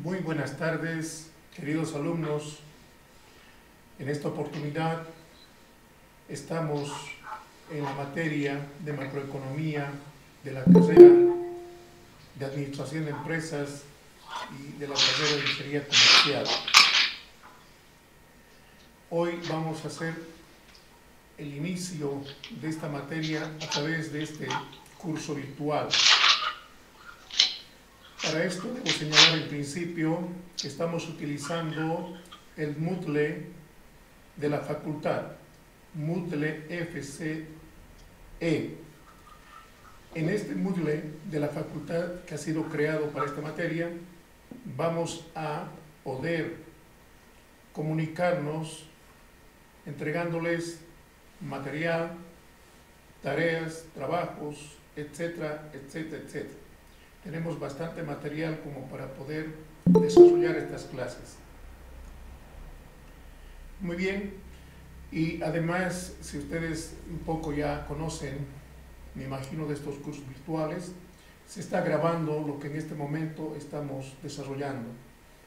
Muy buenas tardes, queridos alumnos. En esta oportunidad estamos en la materia de macroeconomía de la carrera de Administración de Empresas y de la carrera de Ingeniería Comercial. Hoy vamos a hacer el inicio de esta materia a través de este curso virtual. Para esto debo señalar en principio que estamos utilizando el Moodle de la facultad, Moodle FCE. En este Moodle de la facultad que ha sido creado para esta materia, vamos a poder comunicarnos entregándoles material, tareas, trabajos, etcétera, etcétera, etcétera. Tenemos bastante material como para poder desarrollar estas clases. Muy bien, y además, si ustedes un poco ya conocen, me imagino, de estos cursos virtuales, se está grabando lo que en este momento estamos desarrollando.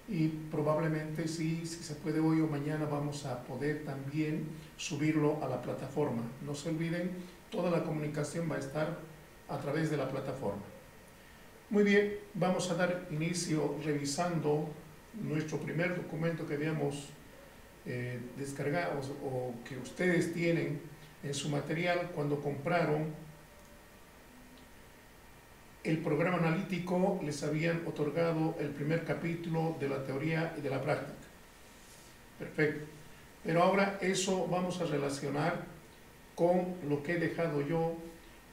Y probablemente si se puede hoy o mañana vamos a poder también subirlo a la plataforma. No se olviden, toda la comunicación va a estar a través de la plataforma. Muy bien, vamos a dar inicio revisando nuestro primer documento que habíamos descargado o que ustedes tienen en su material cuando compraron el programa analítico. Les habían otorgado el primer capítulo de la teoría y de la práctica. Perfecto. Pero ahora eso vamos a relacionar con lo que he dejado yo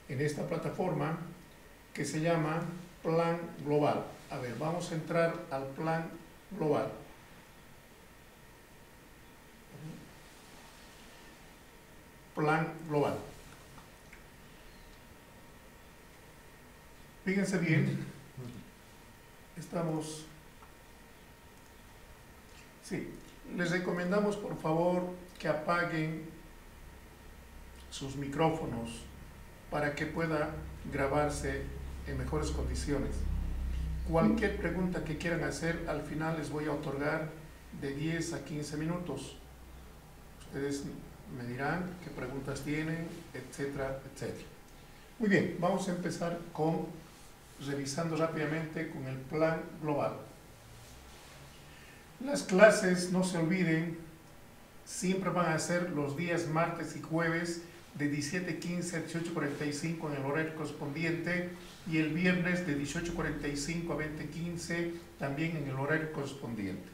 en esta plataforma que se llama Plan Global. A ver, vamos a entrar al Plan Global. Plan Global. Fíjense bien, estamos... Sí, les recomendamos por favor que apaguen sus micrófonos para que pueda grabarse en mejores condiciones. Cualquier pregunta que quieran hacer, al final les voy a otorgar de 10 a 15 minutos. Ustedes me dirán qué preguntas tienen, etcétera, etcétera. Muy bien, vamos a empezar revisando rápidamente con el plan global. Las clases, no se olviden, siempre van a ser los días martes y jueves de 17:15 a 18:45 en el horario correspondiente y el viernes de 18:45 a 20:15 también en el horario correspondiente.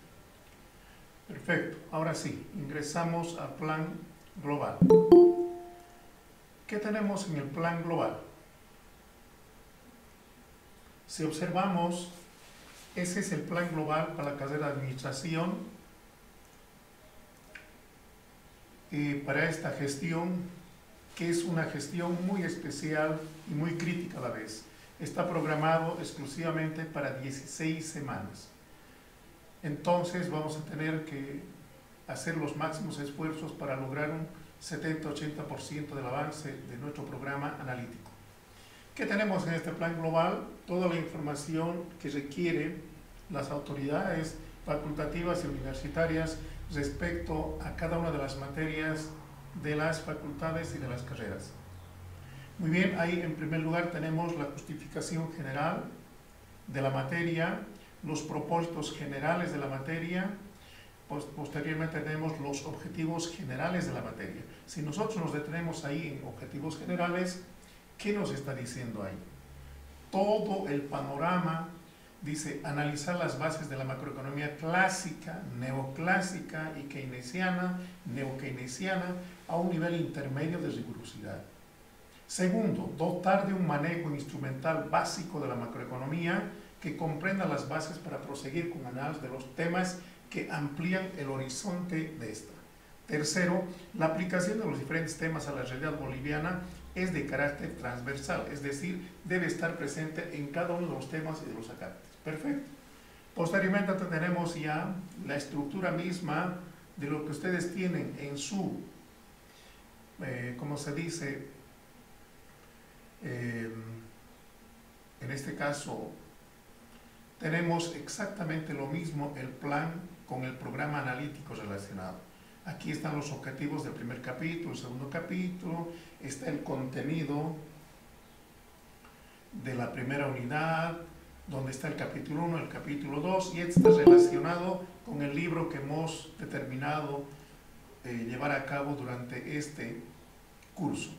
Perfecto, ahora sí, ingresamos al plan global. ¿Qué tenemos en el plan global? Si observamos, ese es el plan global para la carrera de administración para esta gestión, que es una gestión muy especial y muy crítica a la vez. Está programado exclusivamente para 16 semanas. Entonces vamos a tener que hacer los máximos esfuerzos para lograr un 70-80% del avance de nuestro programa analítico. ¿Qué tenemos en este plan global? Toda la información que requieren las autoridades facultativas y universitarias respecto a cada una de las materias de las facultades y de las carreras. Muy bien, ahí en primer lugar tenemos la justificación general de la materia, los propósitos generales de la materia, posteriormente tenemos los objetivos generales de la materia. Si nosotros nos detenemos ahí en objetivos generales, ¿qué nos está diciendo ahí? Todo el panorama dice analizar las bases de la macroeconomía clásica, neoclásica y keynesiana, neokeynesiana a un nivel intermedio de rigurosidad. Segundo, dotar de un manejo instrumental básico de la macroeconomía que comprenda las bases para proseguir con análisis de los temas que amplían el horizonte de esta. Tercero, la aplicación de los diferentes temas a la realidad boliviana es de carácter transversal, es decir, debe estar presente en cada uno de los temas y de los acates. Perfecto. Posteriormente tenemos ya la estructura misma de lo que ustedes tienen en su, ¿cómo se dice? En este caso, tenemos exactamente lo mismo el plan con el programa analítico relacionado. Aquí están los objetivos del primer capítulo, el segundo capítulo, está el contenido de la primera unidad, donde está el capítulo 1, el capítulo 2, y está relacionado con el libro que hemos determinado llevar a cabo durante este curso.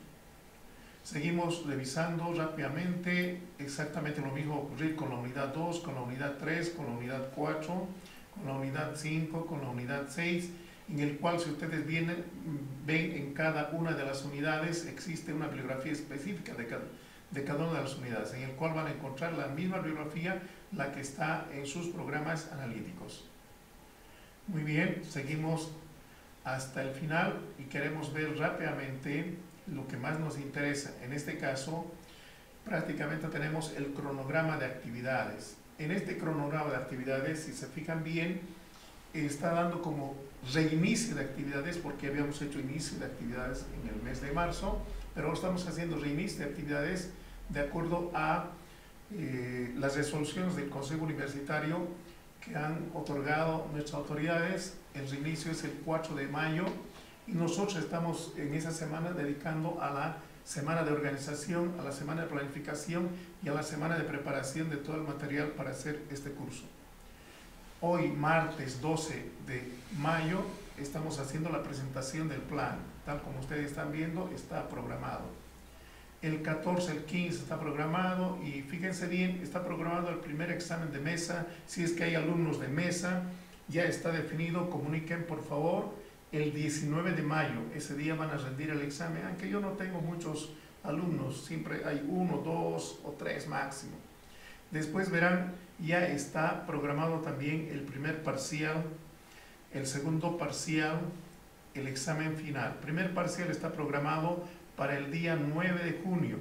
Seguimos revisando rápidamente, exactamente lo mismo va a ocurrir con la unidad 2, con la unidad 3, con la unidad 4, con la unidad 5, con la unidad 6, en el cual, si ustedes ven en cada una de las unidades existe una bibliografía específica de cada una de las unidades, en el cual van a encontrar la misma bibliografía, la que está en sus programas analíticos. Muy bien, seguimos hasta el final y queremos ver rápidamente lo que más nos interesa. En este caso, prácticamente tenemos el cronograma de actividades. En este cronograma de actividades, si se fijan bien, está dando como reinicio de actividades, porque habíamos hecho inicio de actividades en el mes de marzo, pero ahora estamos haciendo reinicio de actividades de acuerdo a las resoluciones del Consejo Universitario que han otorgado nuestras autoridades. El reinicio es el 4 de mayo y nosotros estamos en esa semana dedicando a la semana de organización, a la semana de planificación y a la semana de preparación de todo el material para hacer este curso. Hoy, martes 12 de mayo, estamos haciendo la presentación del plan. Tal como ustedes están viendo, está programado. El 14, el 15 está programado y fíjense bien, está programado el primer examen de mesa. Si es que hay alumnos de mesa, ya está definido, comuniquen por favor. El 19 de mayo, ese día van a rendir el examen, aunque yo no tengo muchos alumnos, siempre hay 1, 2 o 3 máximo. Después verán, ya está programado también el primer parcial, el segundo parcial, el examen final. El primer parcial está programado para el día 9 de junio.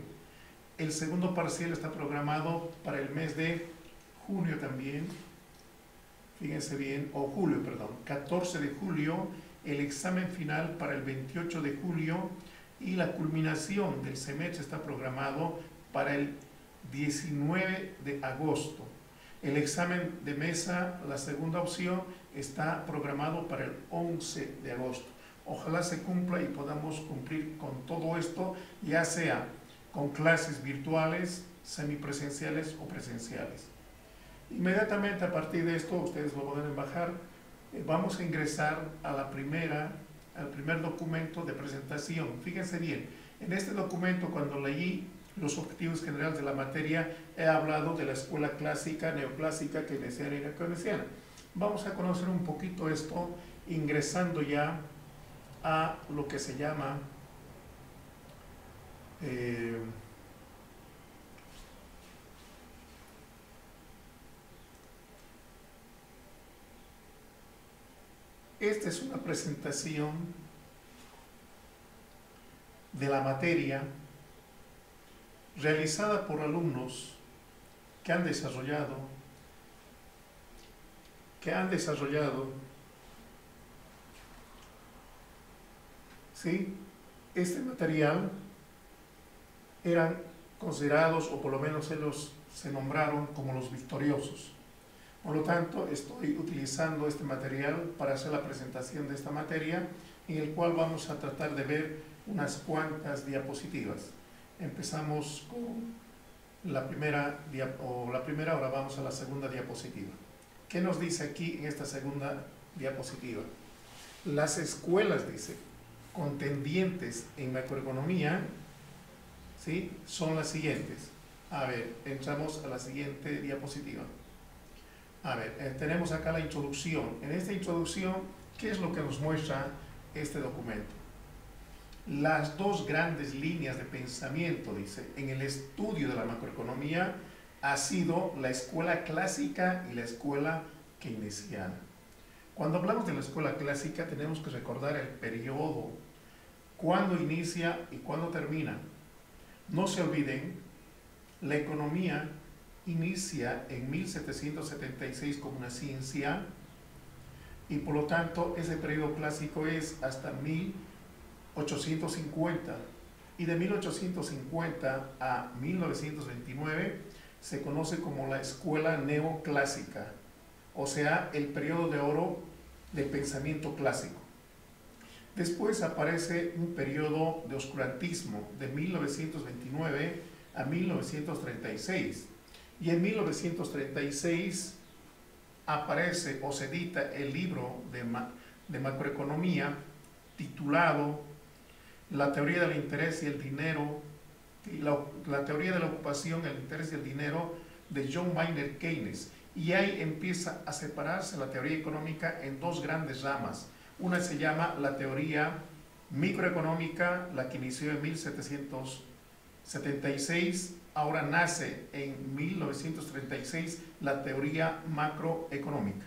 El segundo parcial está programado para el mes de junio también. Fíjense bien, o julio, perdón, 14 de julio, el examen final para el 28 de julio y la culminación del semestre está programado para el 19 de agosto. El examen de mesa, la segunda opción, está programado para el 11 de agosto. Ojalá se cumpla y podamos cumplir con todo esto, ya sea con clases virtuales, semipresenciales o presenciales. Inmediatamente a partir de esto, ustedes lo pueden bajar, vamos a ingresar a al primer documento de presentación. Fíjense bien, en este documento, cuando leí los objetivos generales de la materia, he hablado de la escuela clásica, neoclásica, keynesiana y neokeynesiana. Vamos a conocer un poquito esto ingresando ya a lo que se llama esta es una presentación de la materia realizada por alumnos que han desarrollado ¿sí? Este material. Eran considerados, o por lo menos ellos se nombraron como los victoriosos. Por lo tanto, estoy utilizando este material para hacer la presentación de esta materia, en el cual vamos a tratar de ver unas cuantas diapositivas. Empezamos con la primera, ahora vamos a la segunda diapositiva. ¿Qué nos dice aquí en esta segunda diapositiva? Las escuelas, dice, contendientes en macroeconomía, ¿sí?, son las siguientes. A ver, entramos a la siguiente diapositiva. A ver, tenemos acá la introducción. En esta introducción, ¿qué es lo que nos muestra este documento? Las dos grandes líneas de pensamiento, dice, en el estudio de la macroeconomía ha sido la escuela clásica y la escuela keynesiana. Cuando hablamos de la escuela clásica tenemos que recordar el periodo, cuándo inicia y cuándo termina. No se olviden, la economía inicia en 1776 como una ciencia y por lo tanto ese periodo clásico es hasta 1850 y de 1850 a 1929 se conoce como la escuela neoclásica, o sea, el periodo de oro del pensamiento clásico. Después aparece un periodo de oscurantismo de 1929 a 1936. Y en 1936 aparece o se edita el libro de macroeconomía titulado La teoría del interés y el dinero, la teoría de la ocupación, el interés y el dinero, de John Maynard Keynes. Y ahí empieza a separarse la teoría económica en dos grandes ramas. Una se llama la teoría microeconómica, la que inició en 1776, ahora nace en 1936 la teoría macroeconómica.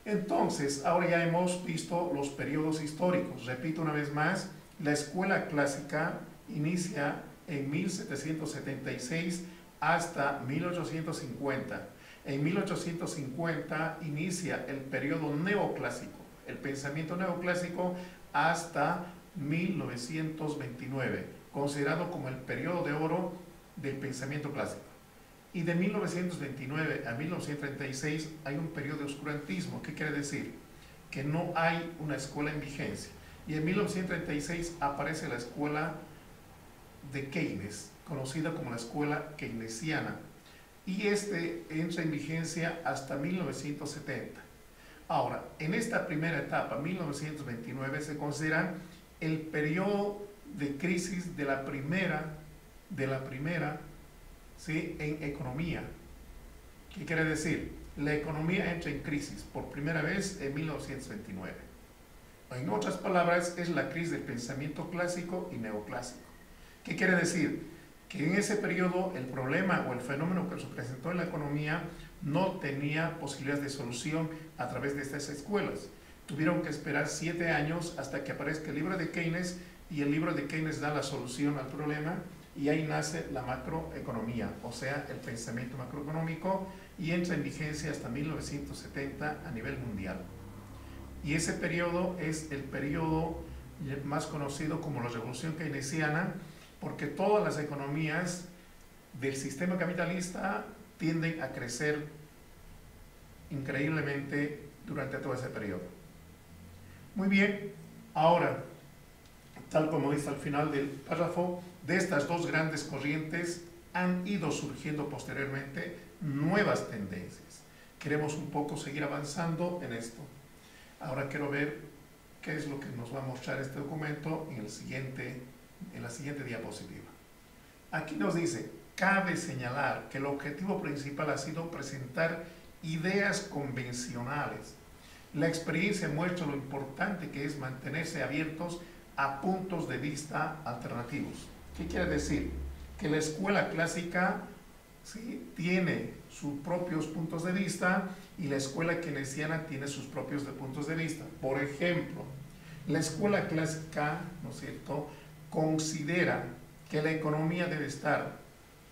Entonces, ahora ya hemos visto los periodos históricos. Repito una vez más, la escuela clásica inicia en 1776 hasta 1850. En 1850 inicia el periodo neoclásico, el pensamiento neoclásico, hasta 1929, considerado como el periodo de oro del pensamiento clásico. Y de 1929 a 1936 hay un periodo de oscurantismo. ¿Qué quiere decir? Que no hay una escuela en vigencia. Y en 1936 aparece la escuela de Keynes, conocida como la escuela keynesiana. Y entra en vigencia hasta 1970. Ahora, en esta primera etapa, 1929, se considera el periodo de crisis de la primera, ¿sí?, en economía. ¿Qué quiere decir? La economía entra en crisis por primera vez en 1929. En otras palabras, es la crisis del pensamiento clásico y neoclásico. ¿Qué quiere decir? Que en ese periodo el problema o el fenómeno que se presentó en la economía no tenía posibilidades de solución a través de estas escuelas. Tuvieron que esperar 7 años hasta que aparezca el libro de Keynes, y el libro de Keynes da la solución al problema, y ahí nace la macroeconomía, o sea, el pensamiento macroeconómico, y entra en vigencia hasta 1970 a nivel mundial. Y ese periodo es el periodo más conocido como la revolución keynesiana, porque todas las economías del sistema capitalista tienden a crecer increíblemente durante todo ese periodo. Muy bien, ahora, tal como dice al final del párrafo, de estas dos grandes corrientes han ido surgiendo posteriormente nuevas tendencias. Queremos un poco seguir avanzando en esto. Ahora quiero ver qué es lo que nos va a mostrar este documento en la siguiente diapositiva. Aquí nos dice: cabe señalar que el objetivo principal ha sido presentar ideas convencionales. La experiencia muestra lo importante que es mantenerse abiertos a puntos de vista alternativos. ¿Qué quiere decir? Que la escuela clásica, ¿sí?, tiene sus propios puntos de vista, y la escuela keynesiana tiene sus propios puntos de vista. Por ejemplo, la escuela clásica, ¿no es cierto?, considera que la economía debe estar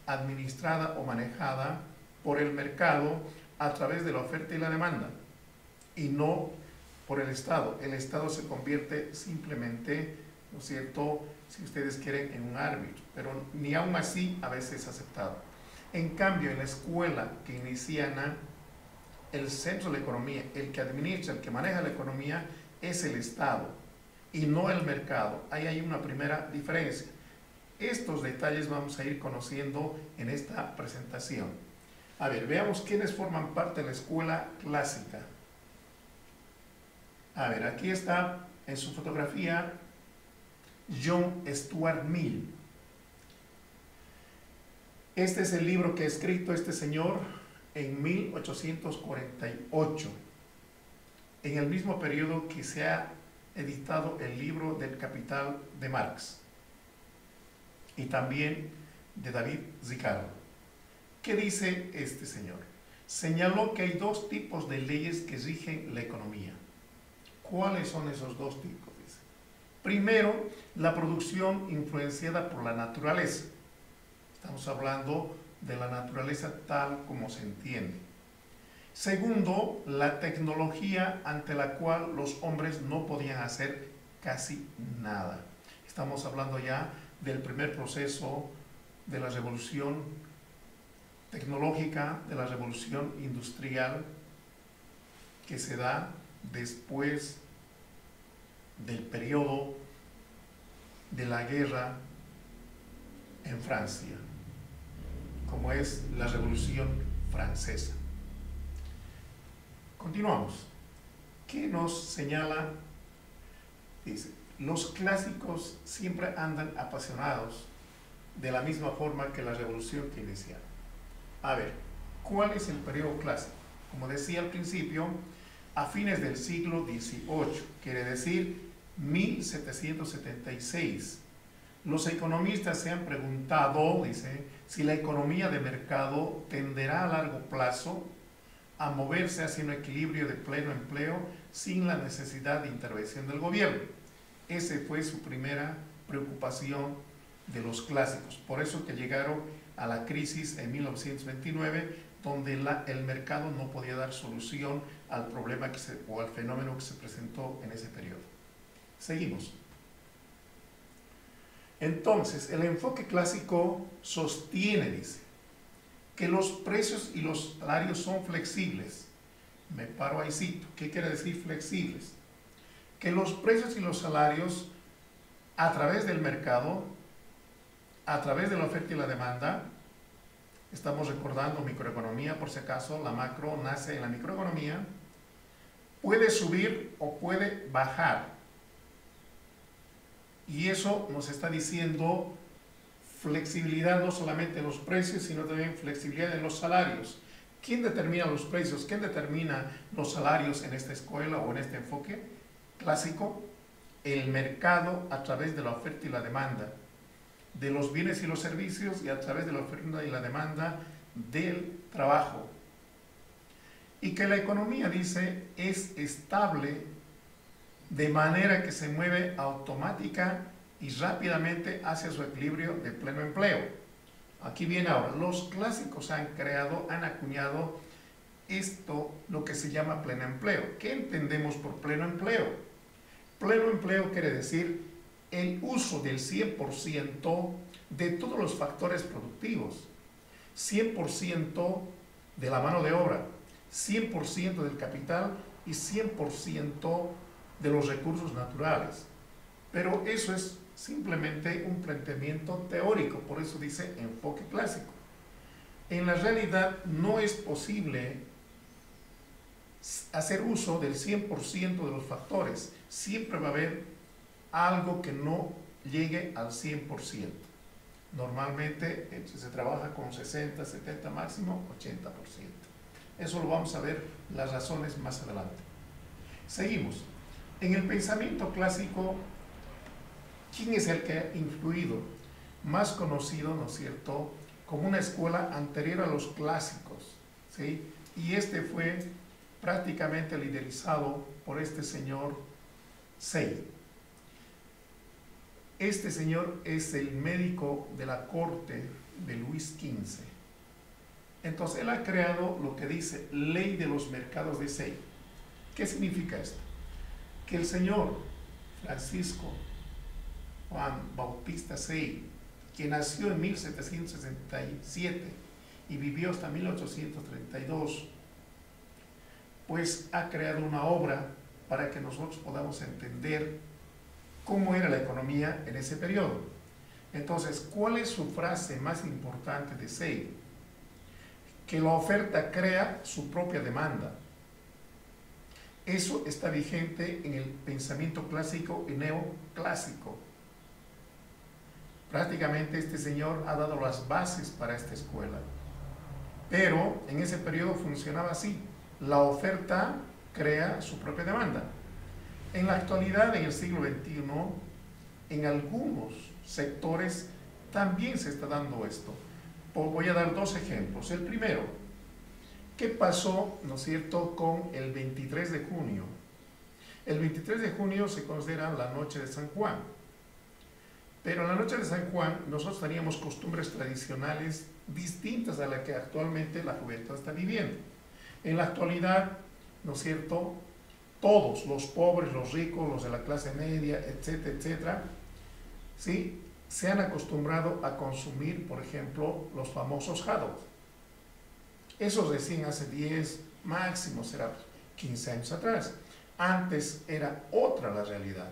administrada o manejada por el mercado a través de la oferta y la demanda, y no por el Estado. El Estado se convierte simplemente, ¿no es cierto?, si ustedes quieren, en un árbitro, pero ni aún así a veces es aceptado. En cambio, en la escuela keynesiana, el centro de la economía, el que administra, el que maneja la economía, es el Estado y no el mercado. Ahí hay una primera diferencia. Estos detalles vamos a ir conociendo en esta presentación. A ver, veamos quiénes forman parte de la escuela clásica. A ver, aquí está en su fotografía John Stuart Mill. Este es el libro que ha escrito este señor en 1848, en el mismo periodo que se ha editado el libro del Capital de Marx y también de David Ricardo. ¿Qué dice este señor? Señaló que hay dos tipos de leyes que rigen la economía. ¿Cuáles son esos dos tipos? Dice. Primero, la producción influenciada por la naturaleza. Estamos hablando de la naturaleza tal como se entiende. Segundo, la tecnología ante la cual los hombres no podían hacer casi nada. Estamos hablando ya del primer proceso de la revolución tecnológica de la revolución industrial que se da después del periodo de la guerra en Francia, como es la Revolución Francesa. Continuamos. ¿Qué nos señala? Dice, los clásicos siempre andan apasionados de la misma forma que la revolución que iniciaron. A ver, ¿cuál es el periodo clásico? Como decía al principio, a fines del siglo XVIII, quiere decir 1776. Los economistas se han preguntado, dice, si la economía de mercado tenderá a largo plazo a moverse hacia un equilibrio de pleno empleo sin la necesidad de intervención del gobierno. Esa fue su primera preocupación de los clásicos. Por eso que llegaron a la crisis en 1929, donde el mercado no podía dar solución al problema o al fenómeno que se presentó en ese periodo. Seguimos. Entonces, el enfoque clásico sostiene, dice, que los precios y los salarios son flexibles. Me paro ahí, cito. ¿Qué quiere decir flexibles? Que los precios y los salarios, a través del mercado, a través de la oferta y la demanda, estamos recordando microeconomía, por si acaso, la macro nace en la microeconomía, puede subir o puede bajar. Y eso nos está diciendo flexibilidad no solamente en los precios, sino también flexibilidad en los salarios. ¿Quién determina los precios? ¿Quién determina los salarios en esta escuela o en este enfoque clásico? El mercado a través de la oferta y la demanda, de los bienes y los servicios y a través de la oferta y la demanda del trabajo. Y que la economía, dice, es estable de manera que se mueve automática y rápidamente hacia su equilibrio de pleno empleo. Aquí viene ahora, los clásicos han acuñado esto, lo que se llama pleno empleo. ¿Qué entendemos por pleno empleo? Pleno empleo quiere decir el uso del 100% de todos los factores productivos, 100% de la mano de obra, 100% del capital y 100% de los recursos naturales. Pero eso es simplemente un planteamiento teórico, por eso dice enfoque clásico. En la realidad no es posible hacer uso del 100% de los factores. Siempre va a haber algo que no llegue al 100%. Normalmente se trabaja con 60, 70, máximo 80%. Eso lo vamos a ver las razones más adelante. Seguimos. En el pensamiento clásico, ¿quién es el que ha influido? Más conocido, ¿no es cierto?, como una escuela anterior a los clásicos, ¿sí? Y este fue prácticamente liderizado por este señor Say. Este señor es el médico de la corte de Luis XV. Entonces, él ha creado lo que dice Ley de los Mercados de Say. ¿Qué significa esto? Que el señor Francisco Juan Bautista Say, que nació en 1767 y vivió hasta 1832, pues ha creado una obra para que nosotros podamos entender cómo era la economía en ese periodo. Entonces, ¿cuál es su frase más importante de Say? Que la oferta crea su propia demanda. Eso está vigente en el pensamiento clásico y neoclásico. Prácticamente este señor ha dado las bases para esta escuela. Pero en ese periodo funcionaba así. La oferta crea su propia demanda. En la actualidad, en el siglo XXI, en algunos sectores también se está dando esto. Voy a dar dos ejemplos. El primero, ¿qué pasó, no es cierto, con el 23 de junio? El 23 de junio se considera la noche de San Juan. Pero en la noche de San Juan nosotros teníamos costumbres tradicionales distintas a las que actualmente la juventud está viviendo. En la actualidad, ¿no es cierto?, todos, los pobres, los ricos, los de la clase media, etcétera, etcétera, ¿sí?, se han acostumbrado a consumir, por ejemplo, los famosos hot dogs. Eso recién hace 10, máximo será 15 años atrás. Antes era otra la realidad.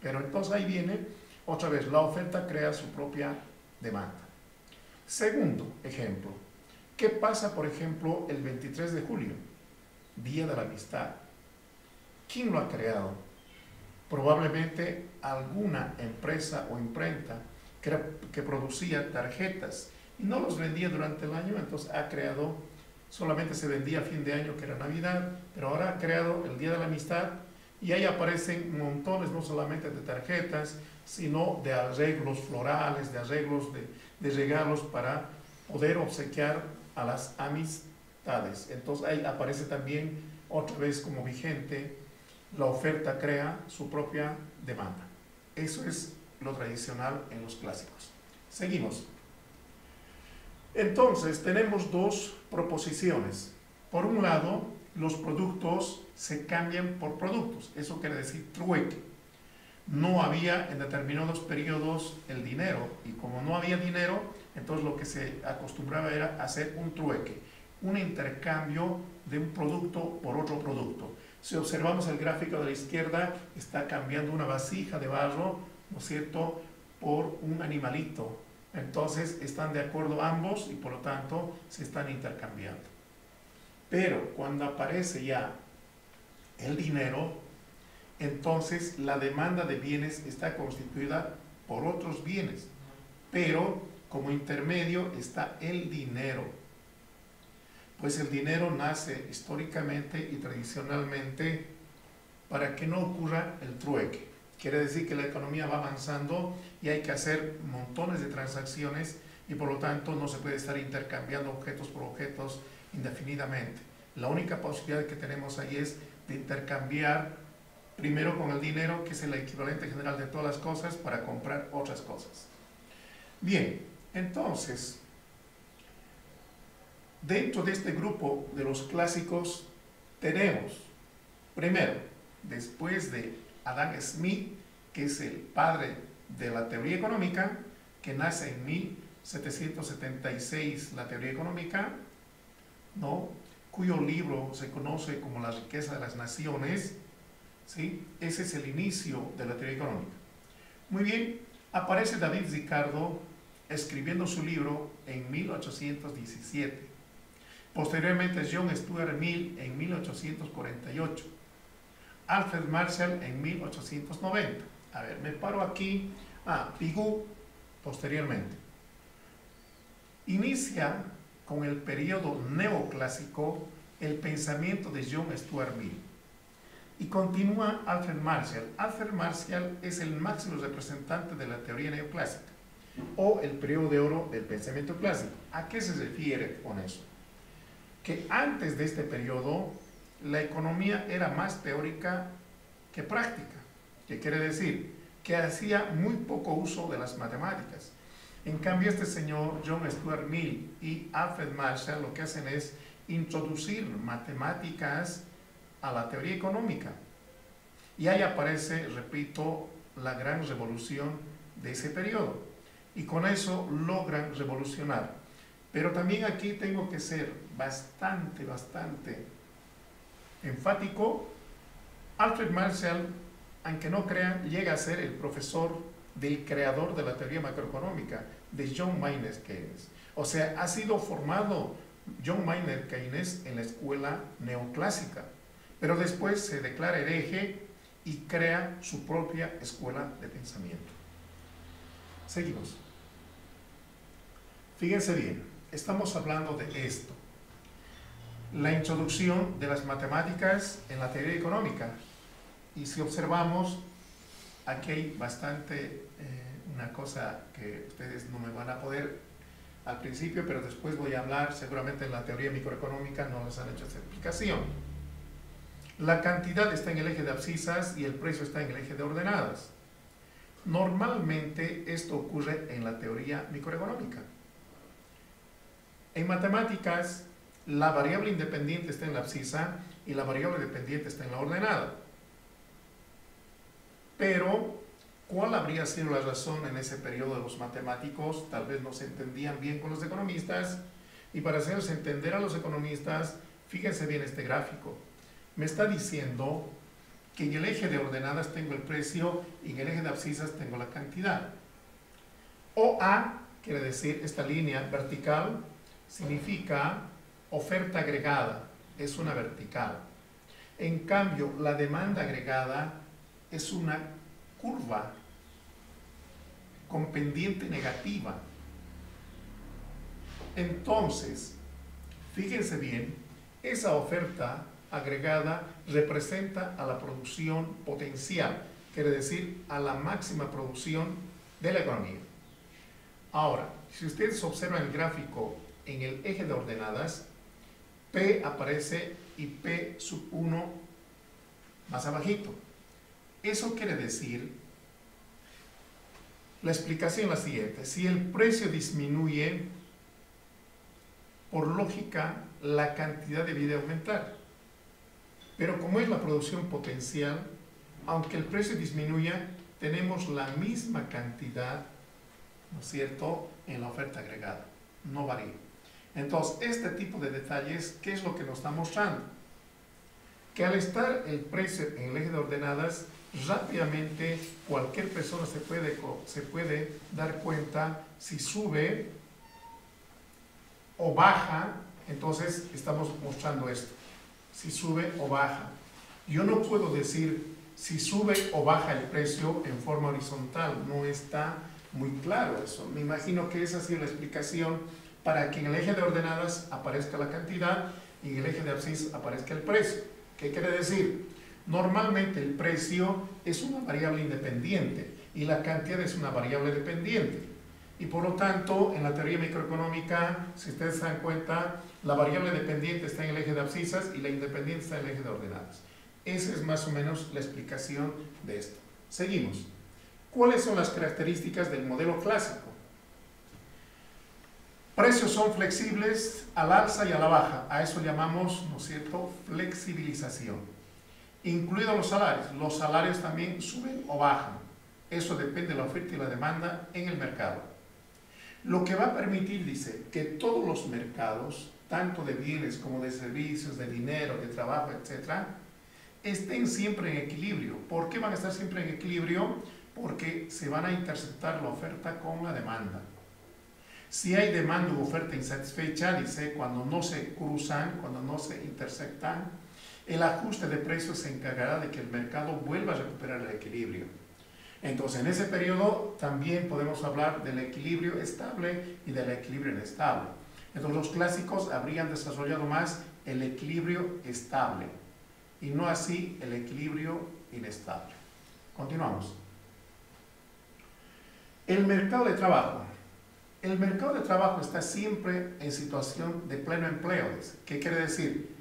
Pero entonces ahí viene, otra vez, la oferta crea su propia demanda. Segundo ejemplo, ¿qué pasa, por ejemplo, el 23 de julio? Día de la Amistad. ¿Quién lo ha creado? Probablemente alguna empresa o imprenta que producía tarjetas y no los vendía durante el año, entonces ha creado, solamente se vendía a fin de año, que era Navidad, pero ahora ha creado el Día de la Amistad y ahí aparecen montones no solamente de tarjetas, sino de arreglos florales, de arreglos de regalos para poder obsequiar a las amistades. Entonces ahí aparece también otra vez como vigente, la oferta crea su propia demanda. Eso es lo tradicional en los clásicos. Seguimos. Entonces tenemos dos proposiciones. Por un lado, los productos se cambian por productos. Eso quiere decir trueque. No había en determinados periodos el dinero, y como no había dinero, entonces lo que se acostumbraba era hacer un trueque, un intercambio de un producto por otro producto. Si observamos el gráfico de la izquierda, está cambiando una vasija de barro, ¿no es cierto?, por un animalito. Entonces están de acuerdo ambos y por lo tanto se están intercambiando. Pero cuando aparece ya el dinero, entonces la demanda de bienes está constituida por otros bienes, pero como intermedio está el dinero. Pues el dinero nace históricamente y tradicionalmente para que no ocurra el trueque. Quiere decir que la economía va avanzando y hay que hacer montones de transacciones y por lo tanto no se puede estar intercambiando objetos por objetos indefinidamente. La única posibilidad que tenemos ahí es de intercambiar primero con el dinero, que es el equivalente general de todas las cosas, para comprar otras cosas. Bien, entonces, dentro de este grupo de los clásicos tenemos, primero, después de Adam Smith, que es el padre de la teoría económica, que nace en 1776, la teoría económica, ¿no?, cuyo libro se conoce como La riqueza de las naciones, ¿sí? Ese es el inicio de la teoría económica. Muy bien, aparece David Ricardo escribiendo su libro en 1817. Posteriormente John Stuart Mill en 1848. Alfred Marshall en 1890. A ver, me paro aquí. Pigou posteriormente. Inicia con el periodo neoclásico el pensamiento de John Stuart Mill. Y continúa Alfred Marshall. Alfred Marshall es el máximo representante de la teoría neoclásica o el periodo de oro del pensamiento clásico. ¿A qué se refiere con eso? Que antes de este periodo la economía era más teórica que práctica. ¿Qué quiere decir? Que hacía muy poco uso de las matemáticas. En cambio, este señor John Stuart Mill y Alfred Marshall lo que hacen es introducir matemáticas a la teoría económica. Y ahí aparece, repito, la gran revolución de ese periodo. Y con eso logran revolucionar. Pero también aquí tengo que ser bastante enfático. Alfred Marshall, aunque no crean, llega a ser el profesor del creador de la teoría macroeconómica, de John Maynard Keynes. O sea, ha sido formado John Maynard Keynes en la escuela neoclásica, pero después se declara hereje y crea su propia escuela de pensamiento. Seguimos. Fíjense bien, estamos hablando de esto. La introducción de las matemáticas en la teoría económica. Y si observamos, aquí hay bastante, una cosa que ustedes no me van a poder al principio, pero después voy a hablar, seguramente en la teoría microeconómica no les han hecho esta explicación. La cantidad está en el eje de abscisas y el precio está en el eje de ordenadas. Normalmente esto ocurre en la teoría microeconómica. En matemáticas, la variable independiente está en la abscisa y la variable dependiente está en la ordenada. Pero, ¿cuál habría sido la razón en ese periodo de los matemáticos? Tal vez no se entendían bien con los economistas, Y para hacerles entender a los economistas, fíjense bien este gráfico. Me está diciendo que en el eje de ordenadas tengo el precio y en el eje de abscisas tengo la cantidad. OA quiere decir, esta línea vertical significa oferta agregada, es una vertical. En cambio, la demanda agregada es una curva con pendiente negativa. Entonces, fíjense bien, esa oferta agregada representa a la producción potencial, quiere decir a la máxima producción de la economía. Ahora, si ustedes observan el gráfico en el eje de ordenadas, P aparece y P sub 1 más abajito. Eso quiere decir, la explicación es la siguiente: si el precio disminuye, por lógica, la cantidad debe aumentar. Pero como es la producción potencial, aunque el precio disminuya, tenemos la misma cantidad, ¿no es cierto?, en la oferta agregada. No varía. Entonces, este tipo de detalles, ¿qué es lo que nos está mostrando? Que al estar el precio en el eje de ordenadas, rápidamente cualquier persona se puede dar cuenta si sube o baja. Entonces estamos mostrando esto, si sube o baja. Yo no puedo decir si sube o baja el precio en forma horizontal, no está muy claro eso. Me imagino que esa ha sido la explicación para que en el eje de ordenadas aparezca la cantidad y en el eje de abscis aparezca el precio. ¿Qué quiere decir? Normalmente el precio es una variable independiente y la cantidad es una variable dependiente. Y por lo tanto, en la teoría microeconómica, si ustedes se dan cuenta, la variable dependiente está en el eje de abscisas y la independiente está en el eje de ordenadas. Esa es más o menos la explicación de esto. Seguimos. ¿Cuáles son las características del modelo clásico? Precios son flexibles al alza y a la baja. A eso llamamos, ¿no es cierto?, flexibilización. Incluidos los salarios. Los salarios también suben o bajan. Eso depende de la oferta y la demanda en el mercado. Lo que va a permitir, dice, que todos los mercados, tanto de bienes como de servicios, de dinero, de trabajo, etc., estén siempre en equilibrio. ¿Por qué van a estar siempre en equilibrio? Porque se van a interceptar la oferta con la demanda. Si hay demanda u oferta insatisfecha, dice, cuando no se cruzan, cuando no se intersectan, el ajuste de precios se encargará de que el mercado vuelva a recuperar el equilibrio. Entonces, en ese periodo también podemos hablar del equilibrio estable y del equilibrio inestable. Entonces, los clásicos habrían desarrollado más el equilibrio estable y no así el equilibrio inestable. Continuamos. El mercado de trabajo. El mercado de trabajo está siempre en situación de pleno empleo. ¿Qué quiere decir?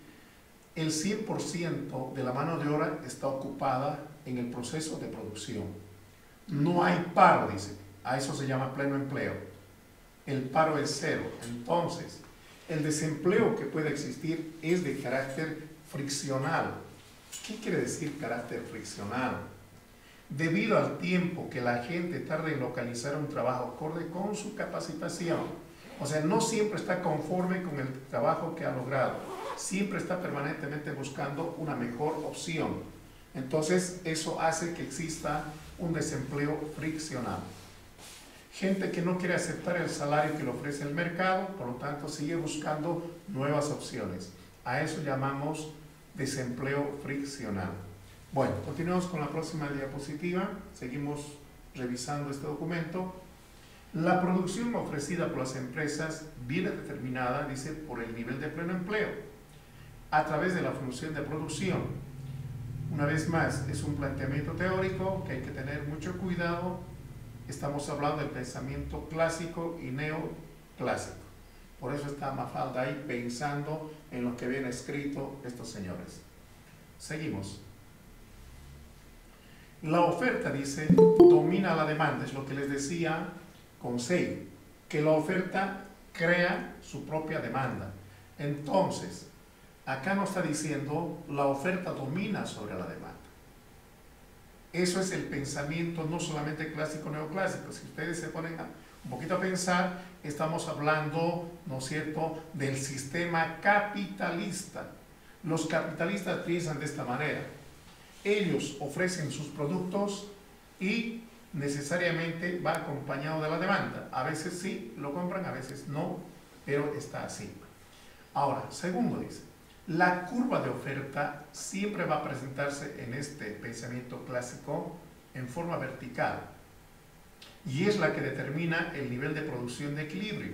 El 100% de la mano de obra está ocupada en el proceso de producción. No hay paro, dice. A eso se llama pleno empleo. El paro es cero. Entonces, el desempleo que puede existir es de carácter friccional. ¿Qué quiere decir carácter friccional? Debido al tiempo que la gente tarda en localizar un trabajo acorde con su capacitación. O sea, no siempre está conforme con el trabajo que ha logrado. Siempre está permanentemente buscando una mejor opción. Entonces, eso hace que exista un desempleo friccional. Gente que no quiere aceptar el salario que le ofrece el mercado, por lo tanto, sigue buscando nuevas opciones. A eso llamamos desempleo friccional. Bueno, continuamos con la próxima diapositiva. Seguimos revisando este documento. La producción ofrecida por las empresas viene determinada, dice, por el nivel de pleno empleo, a través de la función de producción. Una vez más, es un planteamiento teórico que hay que tener mucho cuidado. Estamos hablando del pensamiento clásico y neoclásico. Por eso está Mafalda ahí pensando en lo que habían escrito estos señores. Seguimos. La oferta, dice, domina la demanda. Es lo que les decía con Say, que la oferta crea su propia demanda. Entonces, acá nos está diciendo la oferta domina sobre la demanda. Eso es el pensamiento no solamente clásico neoclásico. Si ustedes se ponen a un poquito a pensar, estamos hablando, ¿no es cierto?, del sistema capitalista. Los capitalistas piensan de esta manera. Ellos ofrecen sus productos y necesariamente va acompañado de la demanda. A veces sí lo compran, a veces no, pero está así. Ahora, segundo dice, la curva de oferta siempre va a presentarse en este pensamiento clásico en forma vertical y es la que determina el nivel de producción de equilibrio,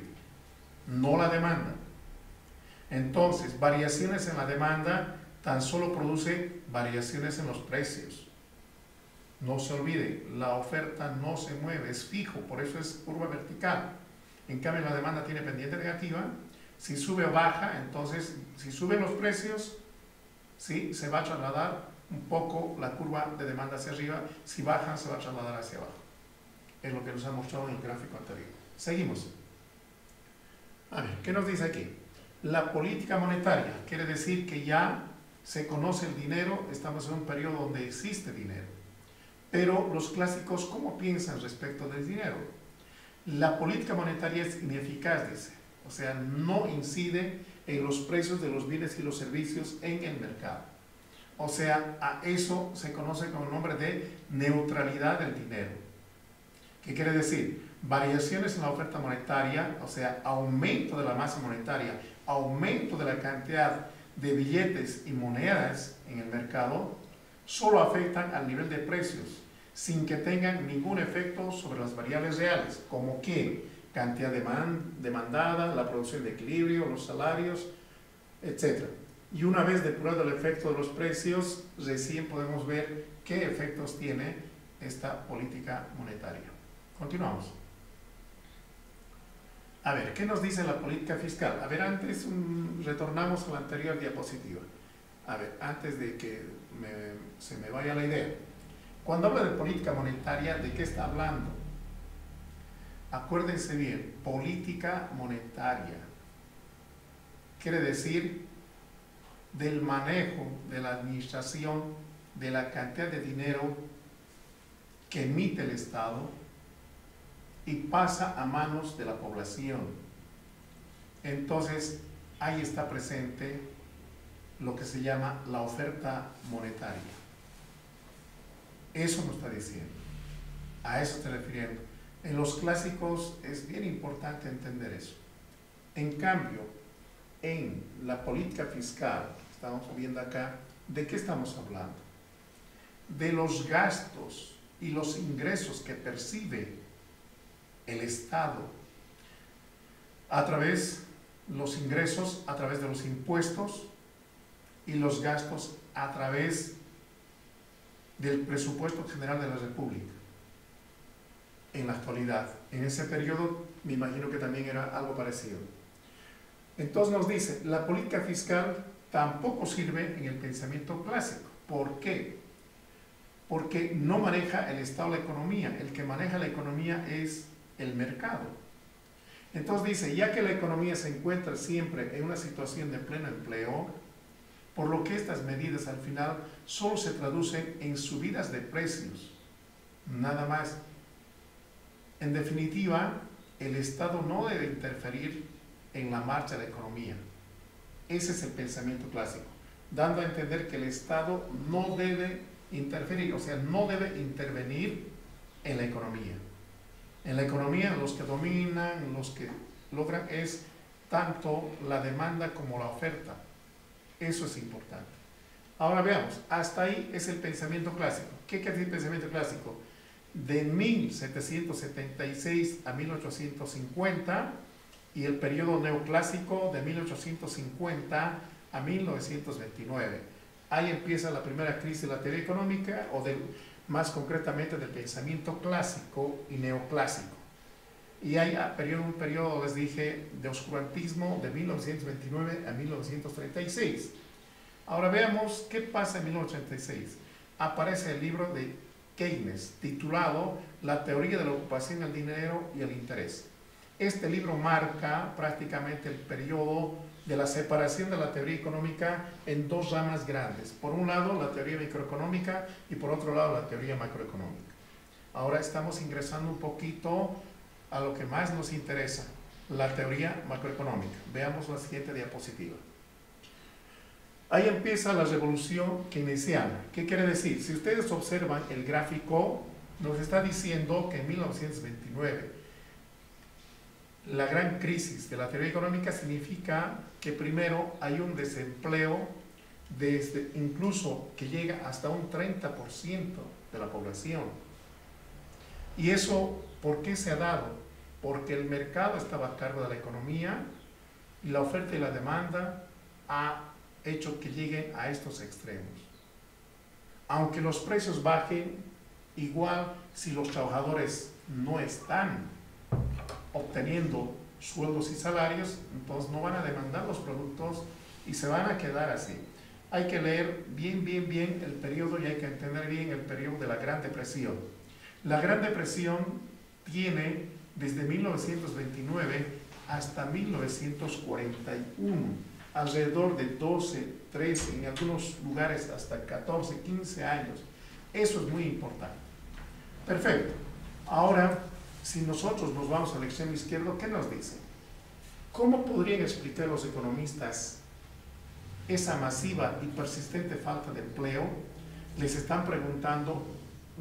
no la demanda. Entonces, variaciones en la demanda tan solo produce variaciones en los precios. No se olvide, la oferta no se mueve, es fijo, por eso es curva vertical. En cambio, la demanda tiene pendiente negativa. Si sube o baja, entonces, si suben los precios, sí, se va a trasladar un poco la curva de demanda hacia arriba. Si bajan, se va a trasladar hacia abajo. Es lo que nos ha mostrado en el gráfico anterior. Seguimos. A ver, ¿qué nos dice aquí? La política monetaria quiere decir que ya se conoce el dinero, estamos en un periodo donde existe dinero. Pero los clásicos, ¿cómo piensan respecto del dinero? La política monetaria es ineficaz, dice. O sea, no incide en los precios de los bienes y los servicios en el mercado. O sea, a eso se conoce con el nombre de neutralidad del dinero. ¿Qué quiere decir? Variaciones en la oferta monetaria, o sea, aumento de la masa monetaria, aumento de la cantidad de billetes y monedas en el mercado, solo afectan al nivel de precios, sin que tengan ningún efecto sobre las variables reales, como que cantidad demandada, la producción de equilibrio, los salarios, etc. Y una vez depurado el efecto de los precios, recién podemos ver qué efectos tiene esta política monetaria. Continuamos. A ver, ¿qué nos dice la política fiscal? A ver, antes retornamos a la anterior diapositiva. A ver, antes de que se me vaya la idea. Cuando habla de política monetaria, ¿de qué está hablando? Acuérdense bien, política monetaria quiere decir del manejo, de la administración, de la cantidad de dinero que emite el Estado y pasa a manos de la población. Entonces, ahí está presente lo que se llama la oferta monetaria. Eso nos está diciendo. A eso está refiriendo. En los clásicos es bien importante entender eso. En cambio, en la política fiscal, estamos viendo acá, ¿de qué estamos hablando? De los gastos y los ingresos que percibe el Estado a través, los ingresos a través de los impuestos y los gastos a través del presupuesto general de la República. En la actualidad, en ese periodo, me imagino que también era algo parecido. Entonces nos dice, la política fiscal tampoco sirve en el pensamiento clásico. ¿Por qué? Porque no maneja el Estado la economía. El que maneja la economía es el mercado. Entonces dice, ya que la economía se encuentra siempre en una situación de pleno empleo, por lo que estas medidas al final solo se traducen en subidas de precios, nada más. En definitiva, el Estado no debe interferir en la marcha de la economía. Ese es el pensamiento clásico, dando a entender que el Estado no debe interferir, o sea, no debe intervenir en la economía. En la economía, los que dominan, los que logran es tanto la demanda como la oferta. Eso es importante. Ahora veamos, hasta ahí es el pensamiento clásico. ¿Qué quiere decir el pensamiento clásico? De 1776 a 1850 y el periodo neoclásico de 1850 a 1929. Ahí empieza la primera crisis de la teoría económica o más concretamente del pensamiento clásico y neoclásico. Y hay un periodo, les dije, de oscurantismo de 1929 a 1936. Ahora veamos qué pasa en 1936. Aparece el libro de Keynes, titulado La teoría de la ocupación, el dinero y el interés. Este libro marca prácticamente el periodo de la separación de la teoría económica en dos ramas grandes. Por un lado, la teoría microeconómica y por otro lado, la teoría macroeconómica. Ahora estamos ingresando un poquito a lo que más nos interesa, la teoría macroeconómica. Veamos la siguiente diapositiva. Ahí empieza la revolución keynesiana. ¿Qué quiere decir? Si ustedes observan el gráfico, nos está diciendo que en 1929 la gran crisis de la teoría económica significa que primero hay un desempleo incluso que llega hasta un 30% de la población. ¿Y eso por qué se ha dado? Porque el mercado estaba a cargo de la economía y la oferta y la demanda ha hecho que lleguen a estos extremos. Aunque los precios bajen, igual si los trabajadores no están obteniendo sueldos y salarios, entonces no van a demandar los productos y se van a quedar así. Hay que leer bien el periodo y hay que entender bien el periodo de la Gran Depresión. La Gran Depresión tiene desde 1929 hasta 1941, alrededor de 12, 13, en algunos lugares hasta 14, 15 años. Eso es muy importante. Perfecto. Ahora, si nosotros nos vamos al extremo izquierdo, ¿qué nos dice? ¿Cómo podrían explicar los economistas esa masiva y persistente falta de empleo? Les están preguntando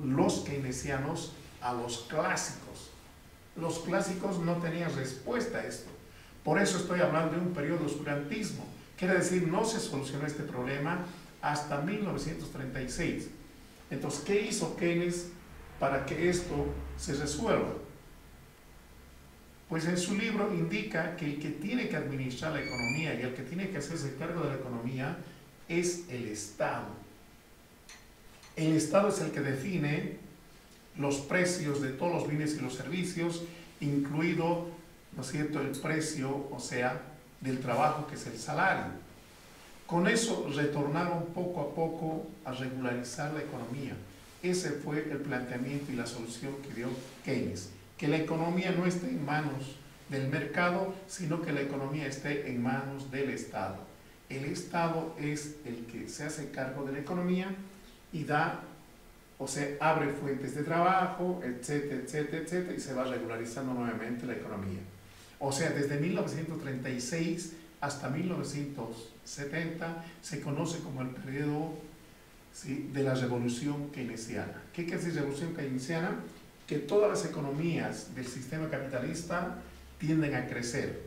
los keynesianos a los clásicos. Los clásicos no tenían respuesta a esto. Por eso estoy hablando de un periodo de oscurantismo. Quiere decir, no se solucionó este problema hasta 1936. Entonces, ¿qué hizo Keynes para que esto se resuelva? Pues en su libro indica que el que tiene que administrar la economía y el que tiene que hacerse cargo de la economía es el Estado. El Estado es el que define los precios de todos los bienes y los servicios, incluido, ¿no es cierto?, el precio, o sea, del trabajo, que es el salario. Con eso retornaron poco a poco a regularizar la economía. Ese fue el planteamiento y la solución que dio Keynes. Que la economía no esté en manos del mercado, sino que la economía esté en manos del Estado. El Estado es el que se hace cargo de la economía y da, o sea, abre fuentes de trabajo, etcétera, etcétera, etcétera, y se va regularizando nuevamente la economía. O sea, desde 1936 hasta 1970 se conoce como el periodo, ¿sí?, de la revolución keynesiana. ¿Qué quiere decir revolución keynesiana? Que todas las economías del sistema capitalista tienden a crecer.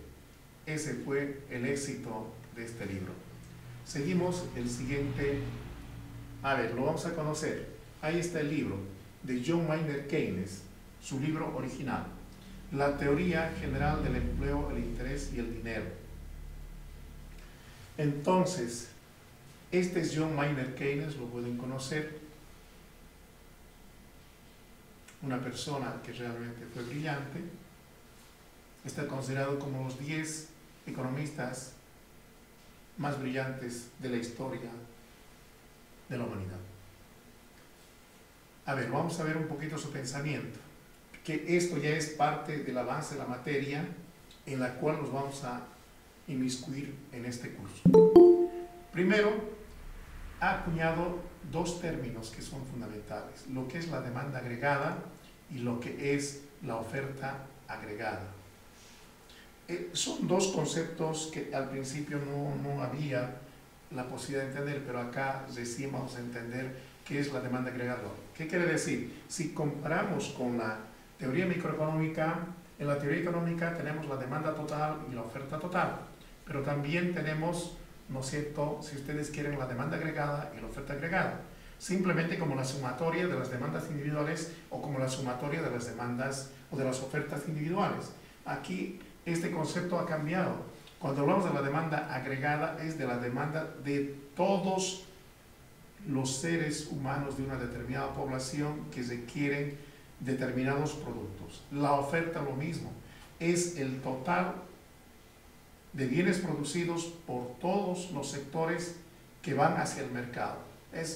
Ese fue el éxito de este libro. Seguimos el siguiente. A ver, lo vamos a conocer. Ahí está el libro de John Maynard Keynes, su libro original, La teoría general del empleo, el interés y el dinero. Entonces, este es John Maynard Keynes, lo pueden conocer. Una persona que realmente fue brillante. Está considerado como los 10 economistas más brillantes de la historia de la humanidad. A ver, vamos a ver un poquito su pensamiento, que esto ya es parte del avance de la materia en la cual nos vamos a inmiscuir en este curso. Primero, ha acuñado dos términos que son fundamentales, lo que es la demanda agregada y lo que es la oferta agregada. Son dos conceptos que al principio no había la posibilidad de entender, pero acá recién vamos a entender qué es la demanda agregada. ¿Qué quiere decir? Si comparamos con la teoría microeconómica, en la teoría económica tenemos la demanda total y la oferta total, pero también tenemos, ¿no es cierto?, si ustedes quieren, la demanda agregada y la oferta agregada, simplemente como la sumatoria de las demandas individuales o como la sumatoria de las demandas o de las ofertas individuales. Aquí este concepto ha cambiado. Cuando hablamos de la demanda agregada, es de la demanda de todos los seres humanos de una determinada población que requieren determinados productos. La oferta, lo mismo, es el total de bienes producidos por todos los sectores que van hacia el mercado.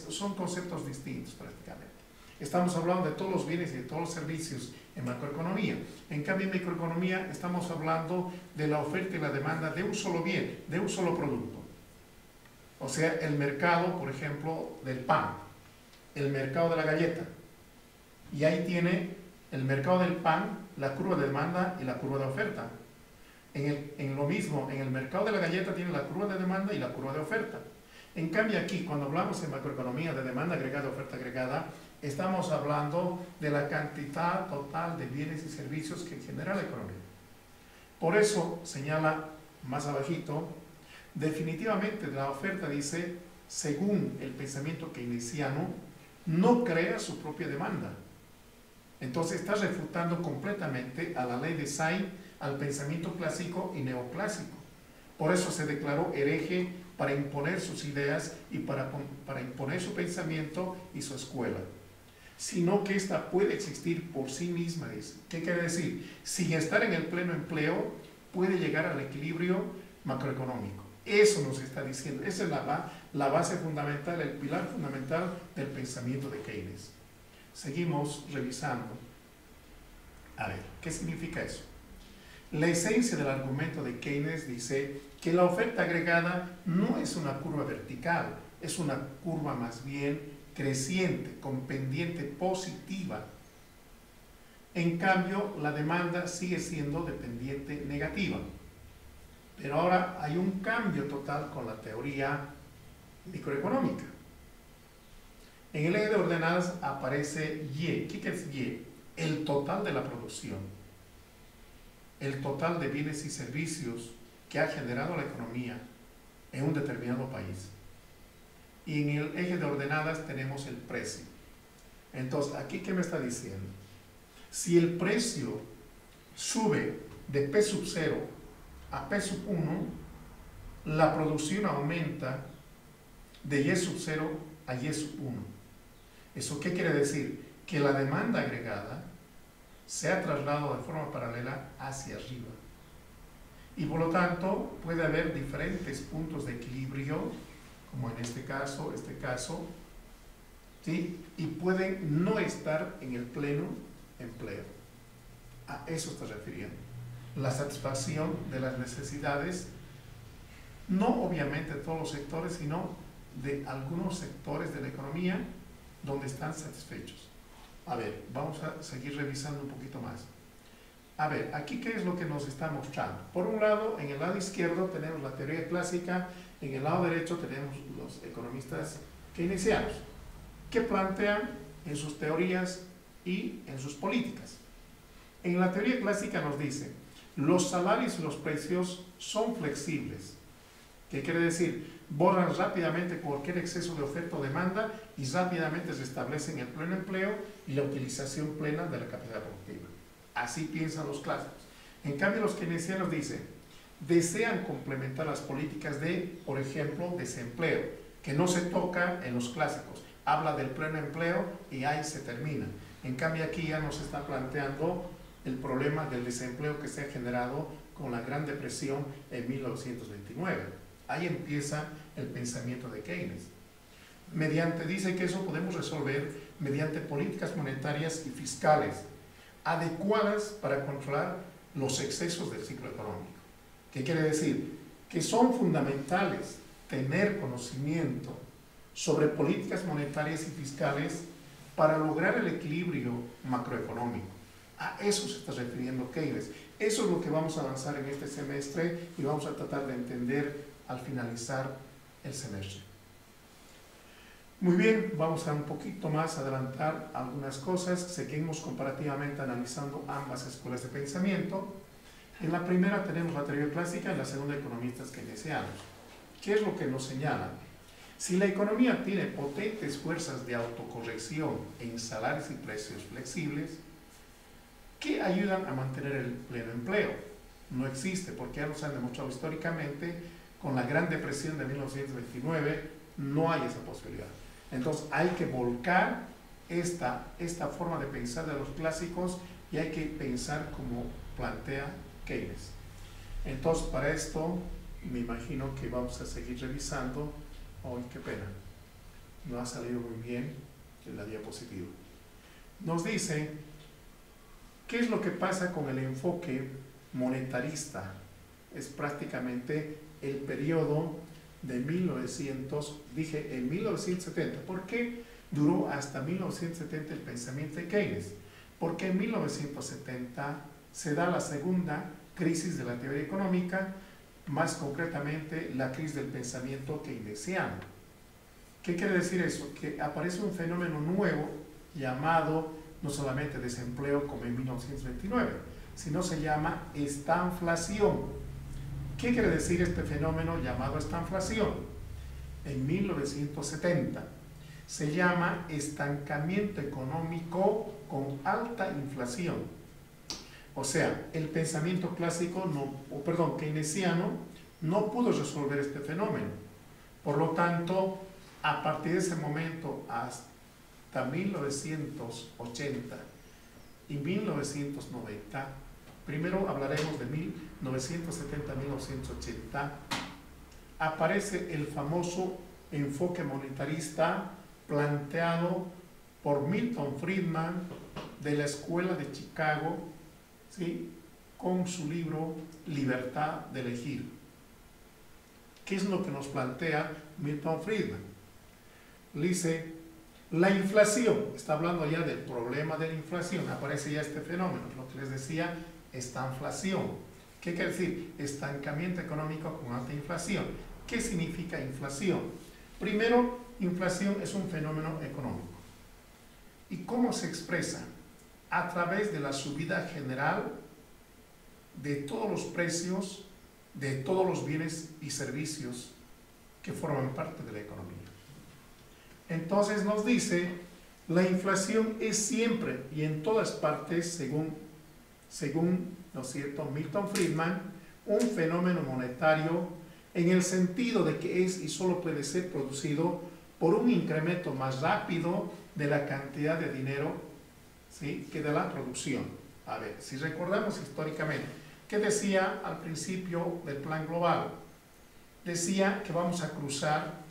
Son conceptos distintos prácticamente. Estamos hablando de todos los bienes y de todos los servicios en macroeconomía. En cambio, en microeconomía estamos hablando de la oferta y la demanda de un solo bien, de un solo producto. O sea, el mercado, por ejemplo, del pan, el mercado de la galleta. Y ahí tiene El mercado del pan, la curva de demanda y la curva de oferta. En lo mismo, en el mercado de la galleta tiene la curva de demanda y la curva de oferta. En cambio aquí, cuando hablamos en macroeconomía de demanda agregada, oferta agregada, estamos hablando de la cantidad total de bienes y servicios que genera la economía. Por eso señala más abajito, definitivamente la oferta dice, según el pensamiento keynesiano, no crea su propia demanda. Entonces está refutando completamente a la ley de Say, al pensamiento clásico y neoclásico. Por eso se declaró hereje para imponer sus ideas y para imponer su pensamiento y su escuela. Sino que ésta puede existir por sí misma, dice. ¿Qué quiere decir? Sin estar en el pleno empleo, puede llegar al equilibrio macroeconómico. Eso nos está diciendo. Esa es la base fundamental, el pilar fundamental del pensamiento de Keynes. Seguimos revisando. A ver, ¿qué significa eso? La esencia del argumento de Keynes dice que la oferta agregada no es una curva vertical, es una curva más bien creciente, con pendiente positiva. En cambio, la demanda sigue siendo de pendiente negativa. Pero ahora hay un cambio total con la teoría microeconómica. En el eje de ordenadas aparece Y. ¿Qué es Y? El total de la producción. El total de bienes y servicios que ha generado la economía en un determinado país. Y en el eje de ordenadas tenemos el precio. Entonces, ¿aquí qué me está diciendo? Si el precio sube de P sub 0 a P sub 1, la producción aumenta de Y sub 0 a Y sub 1. ¿Eso qué quiere decir? Que la demanda agregada se ha trasladado de forma paralela hacia arriba. Y por lo tanto puede haber diferentes puntos de equilibrio, como en este caso, ¿sí? Y pueden no estar en el pleno empleo. A eso está refiriendo. La satisfacción de las necesidades, no obviamente de todos los sectores, sino de algunos sectores de la economía donde están satisfechos. A ver, vamos a seguir revisando un poquito más. A ver, aquí qué es lo que nos está mostrando. Por un lado, en el lado izquierdo tenemos la teoría clásica, en el lado derecho tenemos los economistas keynesianos, que plantean en sus teorías y en sus políticas. En la teoría clásica nos dice, los salarios y los precios son flexibles. ¿Qué quiere decir? Borran rápidamente cualquier exceso de oferta o demanda y rápidamente se establecen el pleno empleo y la utilización plena de la capacidad productiva. Así piensan los clásicos. En cambio, los keynesianos dicen, desean complementar las políticas de, por ejemplo, desempleo, que no se toca en los clásicos. Habla del pleno empleo y ahí se termina. En cambio, aquí ya nos está planteando el problema del desempleo que se ha generado con la Gran Depresión en 1929. Ahí empieza el pensamiento de Keynes. Dice que eso podemos resolver mediante políticas monetarias y fiscales adecuadas para controlar los excesos del ciclo económico. ¿Qué quiere decir? Que son fundamentales tener conocimiento sobre políticas monetarias y fiscales para lograr el equilibrio macroeconómico. A eso se está refiriendo Keynes. Eso es lo que vamos a avanzar en este semestre y vamos a tratar de entender al finalizar el semestre. Muy bien, vamos a un poquito más adelantar algunas cosas. Seguimos comparativamente analizando ambas escuelas de pensamiento. En la primera tenemos la teoría clásica, en la segunda economistas keynesianos. ¿Qué es lo que nos señala? Si la economía tiene potentes fuerzas de autocorrección en salarios y precios flexibles, que ayudan a mantener el pleno empleo. No existe, porque ya nos han demostrado históricamente, con la Gran Depresión de 1929, no hay esa posibilidad. Entonces hay que volcar esta forma de pensar de los clásicos y hay que pensar como plantea Keynes. Entonces para esto me imagino que vamos a seguir revisando. ¡Ay, qué pena! No ha salido muy bien en la diapositiva. Nos dice, ¿qué es lo que pasa con el enfoque monetarista? Es prácticamente el periodo de 1970. ¿Por qué duró hasta 1970 el pensamiento de Keynes? porque en 1970 se da la segunda crisis de la teoría económica, más concretamente la crisis del pensamiento keynesiano. ¿Qué quiere decir eso? Que aparece un fenómeno nuevo llamado no solamente desempleo como en 1929, sino se llama estanflación. ¿Qué quiere decir este fenómeno llamado estanflación? En 1970 se llama estancamiento económico con alta inflación. O sea, el pensamiento clásico, keynesiano, no pudo resolver este fenómeno. Por lo tanto, a partir de ese momento hasta 1980 y 1990, primero hablaremos de 1970 a 1980, aparece el famoso enfoque monetarista planteado por Milton Friedman de la Escuela de Chicago, ¿sí?, con su libro Libertad de elegir. ¿Qué es lo que nos plantea Milton Friedman? Dice, la inflación, está hablando ya del problema de la inflación, aparece ya este fenómeno, lo que les decía, estanflación. ¿Qué quiere decir? Estancamiento económico con alta inflación. ¿Qué significa inflación? Primero, inflación es un fenómeno económico. ¿Y cómo se expresa? A través de la subida general de todos los precios, de todos los bienes y servicios que forman parte de la economía. Entonces nos dice, la inflación es siempre y en todas partes, según ¿no es cierto?, Milton Friedman, un fenómeno monetario en el sentido de que es y solo puede ser producido por un incremento más rápido de la cantidad de dinero, ¿sí?, que de la producción. A ver, si recordamos históricamente, ¿qué decía al principio del plan global? Decía que vamos a cruzar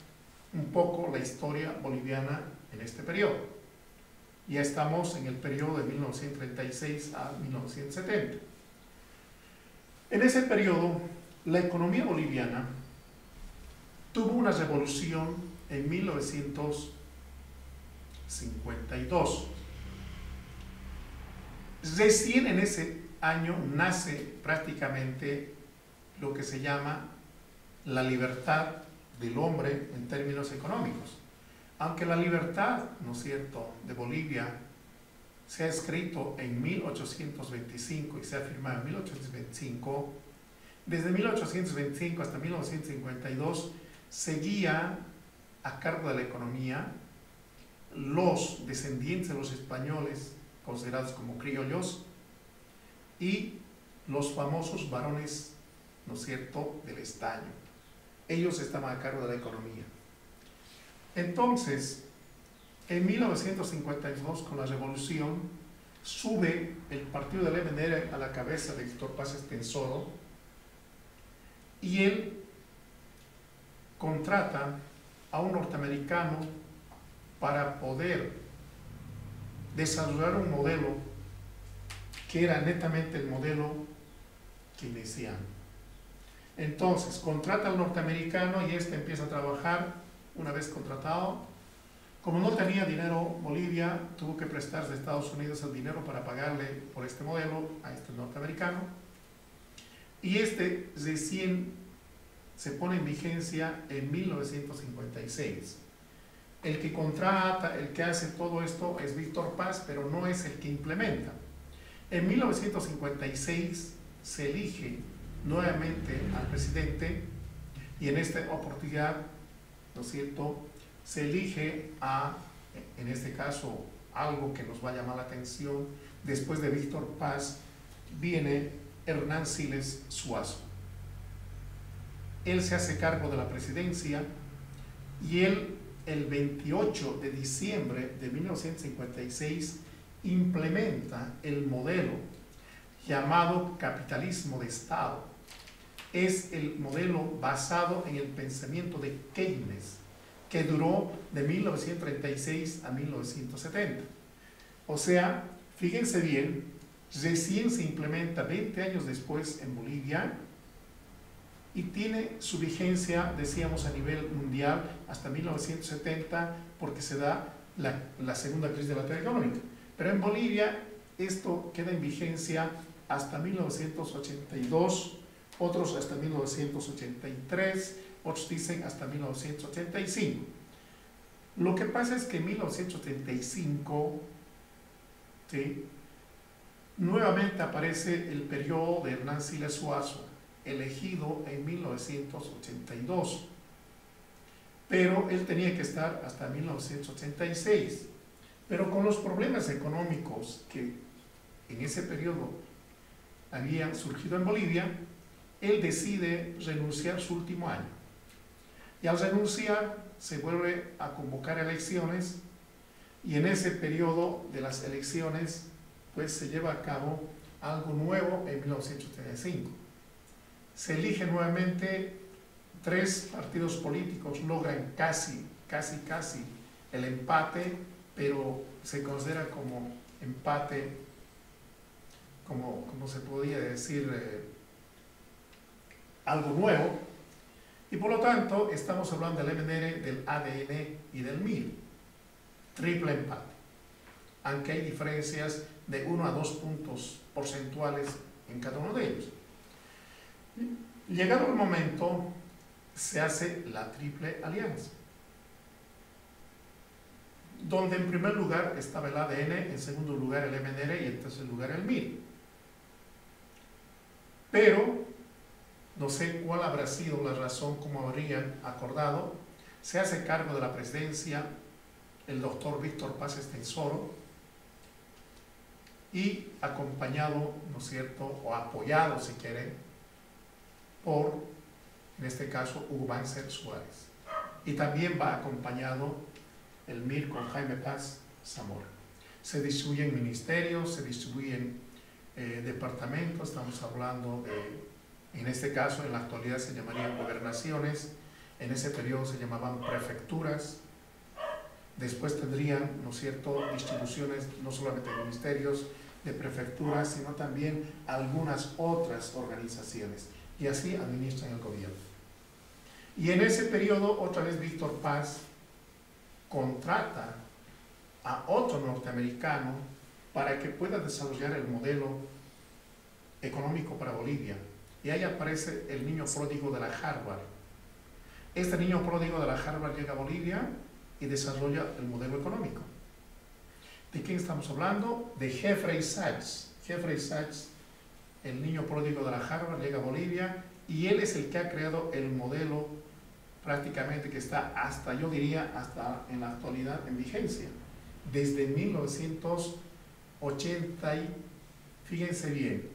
un poco la historia boliviana en este periodo. Ya estamos en el periodo de 1936 a 1970. En ese periodo, la economía boliviana tuvo una revolución en 1952. Recién en ese año nace prácticamente lo que se llama la libertad del hombre en términos económicos. Aunque la libertad, ¿no es cierto?, de Bolivia se ha escrito en 1825 y se ha firmado en 1825, desde 1825 hasta 1952 seguía a cargo de la economía los descendientes de los españoles considerados como criollos y los famosos varones, ¿no es cierto?, del estaño. Ellos estaban a cargo de la economía. Entonces, en 1952, con la revolución, sube el partido del MNR a la cabeza de Víctor Paz Estenssoro y él contrata a un norteamericano para poder desarrollar un modelo que era netamente el modelo keynesiano. Entonces, contrata al norteamericano y este empieza a trabajar. Una vez contratado, como no tenía dinero Bolivia, tuvo que prestarse de Estados Unidos el dinero para pagarle por este modelo a este norteamericano. Y este recién se pone en vigencia en 1956. El que contrata, el que hace todo esto es Víctor Paz, pero no es el que implementa. En 1956 se elige nuevamente al presidente y en esta oportunidad, ¿no es cierto?, se elige a, en este caso, algo que nos va a llamar la atención. Después de Víctor Paz viene Hernán Siles Suazo. Él se hace cargo de la presidencia y él, el 28 de diciembre de 1956, implementa el modelo llamado capitalismo de Estado. Es el modelo basado en el pensamiento de Keynes, que duró de 1936 a 1970. O sea, fíjense bien, recién se implementa 20 años después en Bolivia y tiene su vigencia, decíamos, a nivel mundial hasta 1970, porque se da la segunda crisis de la teoría económica. Pero en Bolivia Esto queda en vigencia hasta 1982, otros hasta 1983, otros dicen hasta 1985. Lo que pasa es que en 1985, ¿sí?, nuevamente aparece el periodo de Hernán Siles Suazo, elegido en 1982, pero él tenía que estar hasta 1986. Pero con los problemas económicos que en ese periodo habían surgido en Bolivia, él decide renunciar su último año. Y al renunciar se vuelve a convocar elecciones, y en ese periodo de las elecciones pues se lleva a cabo algo nuevo en 1985. Se elige nuevamente 3 partidos políticos, logran casi el empate, pero se considera como empate, como se podría decir, algo nuevo, y por lo tanto estamos hablando del MNR, del ADN y del MIR, triple empate, aunque hay diferencias de 1 a 2 puntos porcentuales en cada uno de ellos. Llegado el momento, se hace la triple alianza, donde en primer lugar estaba el ADN, en segundo lugar el MNR y en tercer lugar el MIR. Pero no sé cuál habrá sido la razón, como habrían acordado, se hace cargo de la presidencia el doctor Víctor Paz Estenssoro, y acompañado, ¿no es cierto?, o apoyado, si quieren, por, en este caso, Hugo Banzer Suárez. Y también va acompañado el MIR con Jaime Paz Zamora. Se distribuyen ministerios, se distribuyen departamentos, estamos hablando de, en este caso, en la actualidad se llamarían gobernaciones, en ese periodo se llamaban prefecturas. Después tendrían, ¿no es cierto?, distribuciones no solamente de ministerios, de prefecturas, sino también algunas otras organizaciones, y así administran el gobierno. Y en ese periodo, otra vez Víctor Paz contrata a otro norteamericano para que pueda desarrollar el modelo económico para Bolivia, y ahí aparece el niño pródigo de la Harvard. Este niño pródigo de la Harvard llega a Bolivia y desarrolla el modelo económico. ¿De quién estamos hablando? De Jeffrey Sachs. Jeffrey Sachs, el niño pródigo de la Harvard, llega a Bolivia, y él es el que ha creado el modelo prácticamente que está hasta, yo diría, hasta en la actualidad en vigencia. Desde 1980, fíjense bien,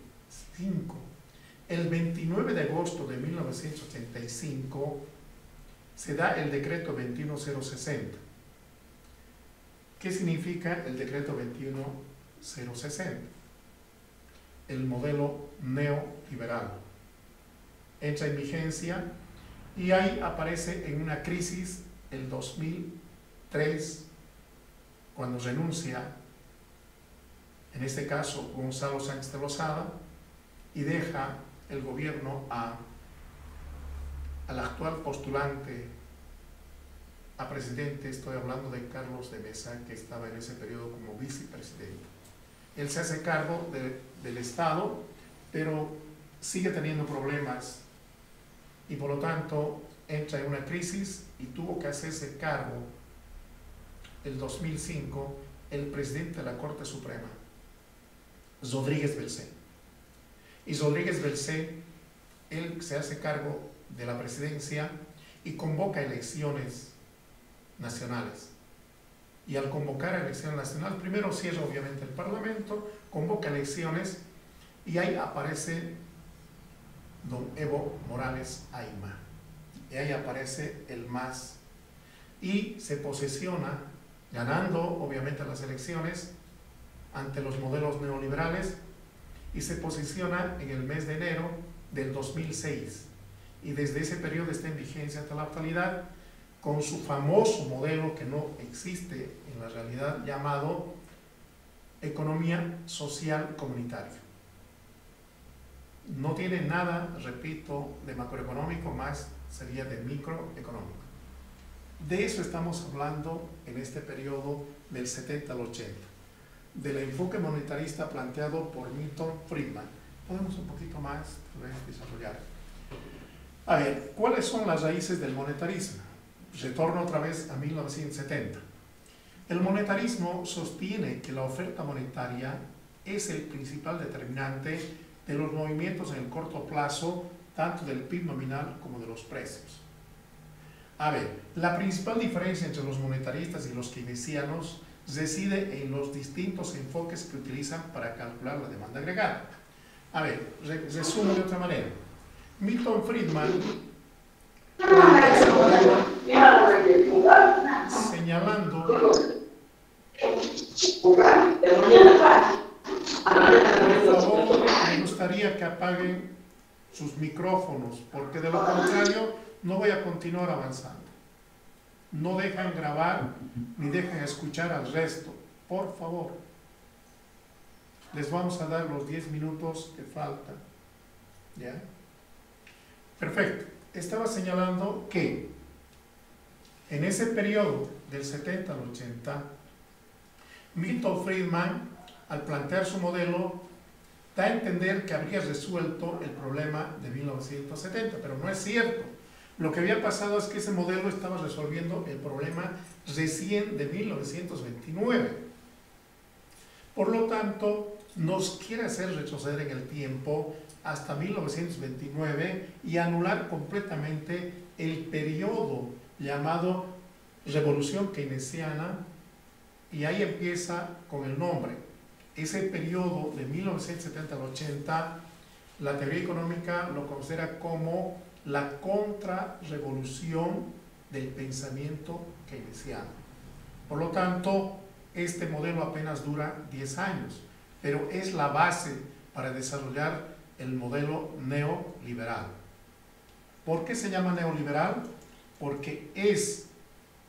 el 29 de agosto de 1985 se da el decreto 21060. ¿Qué significa el decreto 21060? El modelo neoliberal entra en vigencia, y ahí aparece en una crisis el 2003, cuando renuncia, en este caso, Gonzalo Sánchez de Lozada, y deja el gobierno al actual postulante a presidente. Estoy hablando de Carlos de Mesa, que estaba en ese periodo como vicepresidente. Él se hace cargo del Estado, pero sigue teniendo problemas, y por lo tanto entra en una crisis, y tuvo que hacerse cargo el 2005 el presidente de la Corte Suprema, Rodríguez Belcé. Y Rodríguez Belcé, él se hace cargo de la presidencia y convoca elecciones nacionales. Y al convocar elecciones nacionales, primero cierra obviamente el Parlamento, convoca elecciones, y ahí aparece don Evo Morales Ayma, y ahí aparece el MAS, y se posesiona, ganando obviamente las elecciones ante los modelos neoliberales, y se posiciona en el mes de enero del 2006, y desde ese periodo está en vigencia hasta la actualidad, con su famoso modelo que no existe en la realidad, llamado economía social comunitaria. No tiene nada, repito, de macroeconómico, más sería de microeconómico. De eso estamos hablando en este periodo del 70 al 80. del enfoque monetarista planteado por Milton Friedman. Podemos un poquito más desarrollar. A ver, ¿cuáles son las raíces del monetarismo? Retorno otra vez a 1970. El monetarismo sostiene que la oferta monetaria es el principal determinante de los movimientos en el corto plazo, tanto del PIB nominal como de los precios. A ver, la principal diferencia entre los monetaristas y los keynesianos reside en los distintos enfoques que utilizan para calcular la demanda agregada. A ver, resumo de otra manera. Milton Friedman señalando, por favor, me gustaría que apaguen sus micrófonos, porque de lo contrario no voy a continuar avanzando. No dejan grabar ni dejan escuchar al resto, por favor. Les vamos a dar los 10 minutos que faltan. ¿Ya? Perfecto. Estaba señalando que en ese periodo del 70 al 80, Milton Friedman, al plantear su modelo, da a entender que habría resuelto el problema de 1970, pero no es cierto. Lo que había pasado es que ese modelo estaba resolviendo el problema recién de 1929. Por lo tanto, nos quiere hacer retroceder en el tiempo hasta 1929 y anular completamente el periodo llamado Revolución Keynesiana, y ahí empieza con el nombre. Ese periodo de 1970 al 80, la teoría económica lo considera como la contrarrevolución del pensamiento keynesiano. Por lo tanto, este modelo apenas dura 10 años, pero es la base para desarrollar el modelo neoliberal. ¿Por qué se llama neoliberal? Porque es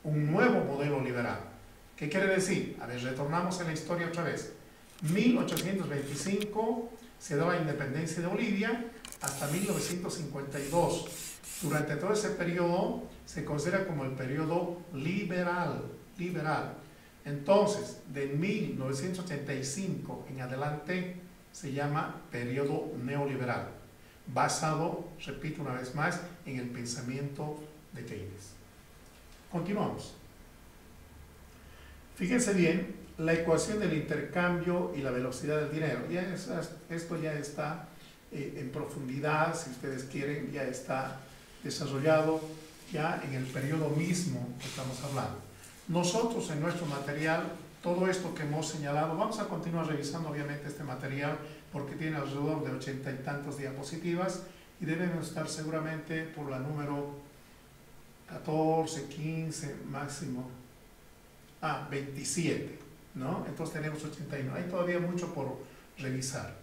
un nuevo modelo liberal. ¿Qué quiere decir? A ver, retornamos a la historia otra vez. 1825 se da la independencia de Bolivia hasta 1952. Durante todo ese periodo se considera como el periodo liberal. Entonces, de 1985 en adelante se llama periodo neoliberal, basado, repito una vez más, en el pensamiento de Keynes. Continuamos. Fíjense bien, la ecuación del intercambio y la velocidad del dinero. Esto ya está en profundidad, si ustedes quieren, ya está desarrollado ya en el periodo mismo que estamos hablando. Nosotros en nuestro material, todo esto que hemos señalado, vamos a continuar revisando obviamente este material porque tiene alrededor de 80 y tantas diapositivas y debemos estar seguramente por la número 14, 15, máximo, 27, ¿no? Entonces tenemos 81. Hay todavía mucho por revisar.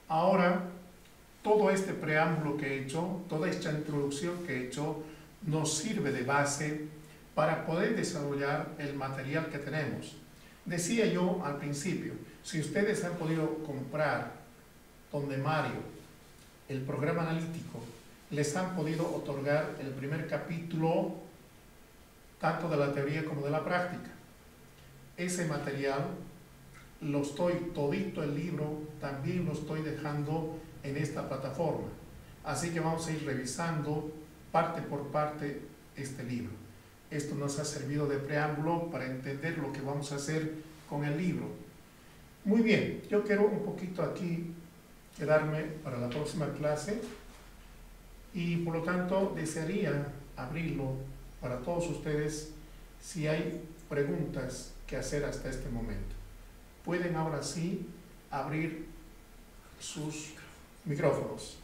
Ahora, todo este preámbulo que he hecho, toda esta introducción que he hecho, nos sirve de base para poder desarrollar el material que tenemos. Decía yo al principio, si ustedes han podido comprar donde Mario el programa analítico, les han podido otorgar el primer capítulo tanto de la teoría como de la práctica. Ese material lo estoy, todito el libro, también lo estoy dejando en esta plataforma. Así que vamos a ir revisando parte por parte este libro. Esto nos ha servido de preámbulo para entender lo que vamos a hacer con el libro. Muy bien, yo quiero un poquito aquí quedarme para la próxima clase y por lo tanto desearía abrirlo para todos ustedes si hay preguntas que hacer hasta este momento. Pueden ahora sí abrir sus micrófonos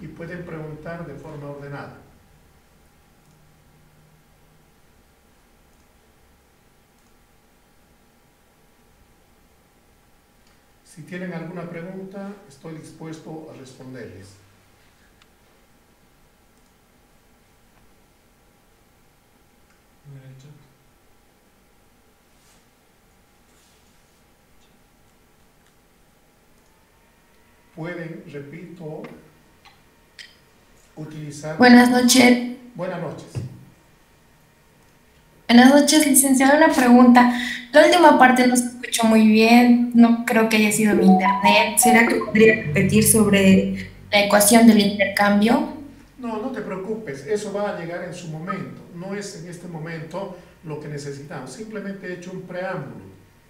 y pueden preguntar de forma ordenada. Si tienen alguna pregunta, estoy dispuesto a responderles. Pueden, repito, utilizar... Buenas noches. Buenas noches. Buenas noches, licenciado. Una pregunta. La última parte no se escuchó escucho muy bien, no creo que haya sido mi internet. ¿Será que podría repetir sobre la ecuación del intercambio? No, no te preocupes, eso va a llegar en su momento. No es en este momento lo que necesitamos. Simplemente he hecho un preámbulo.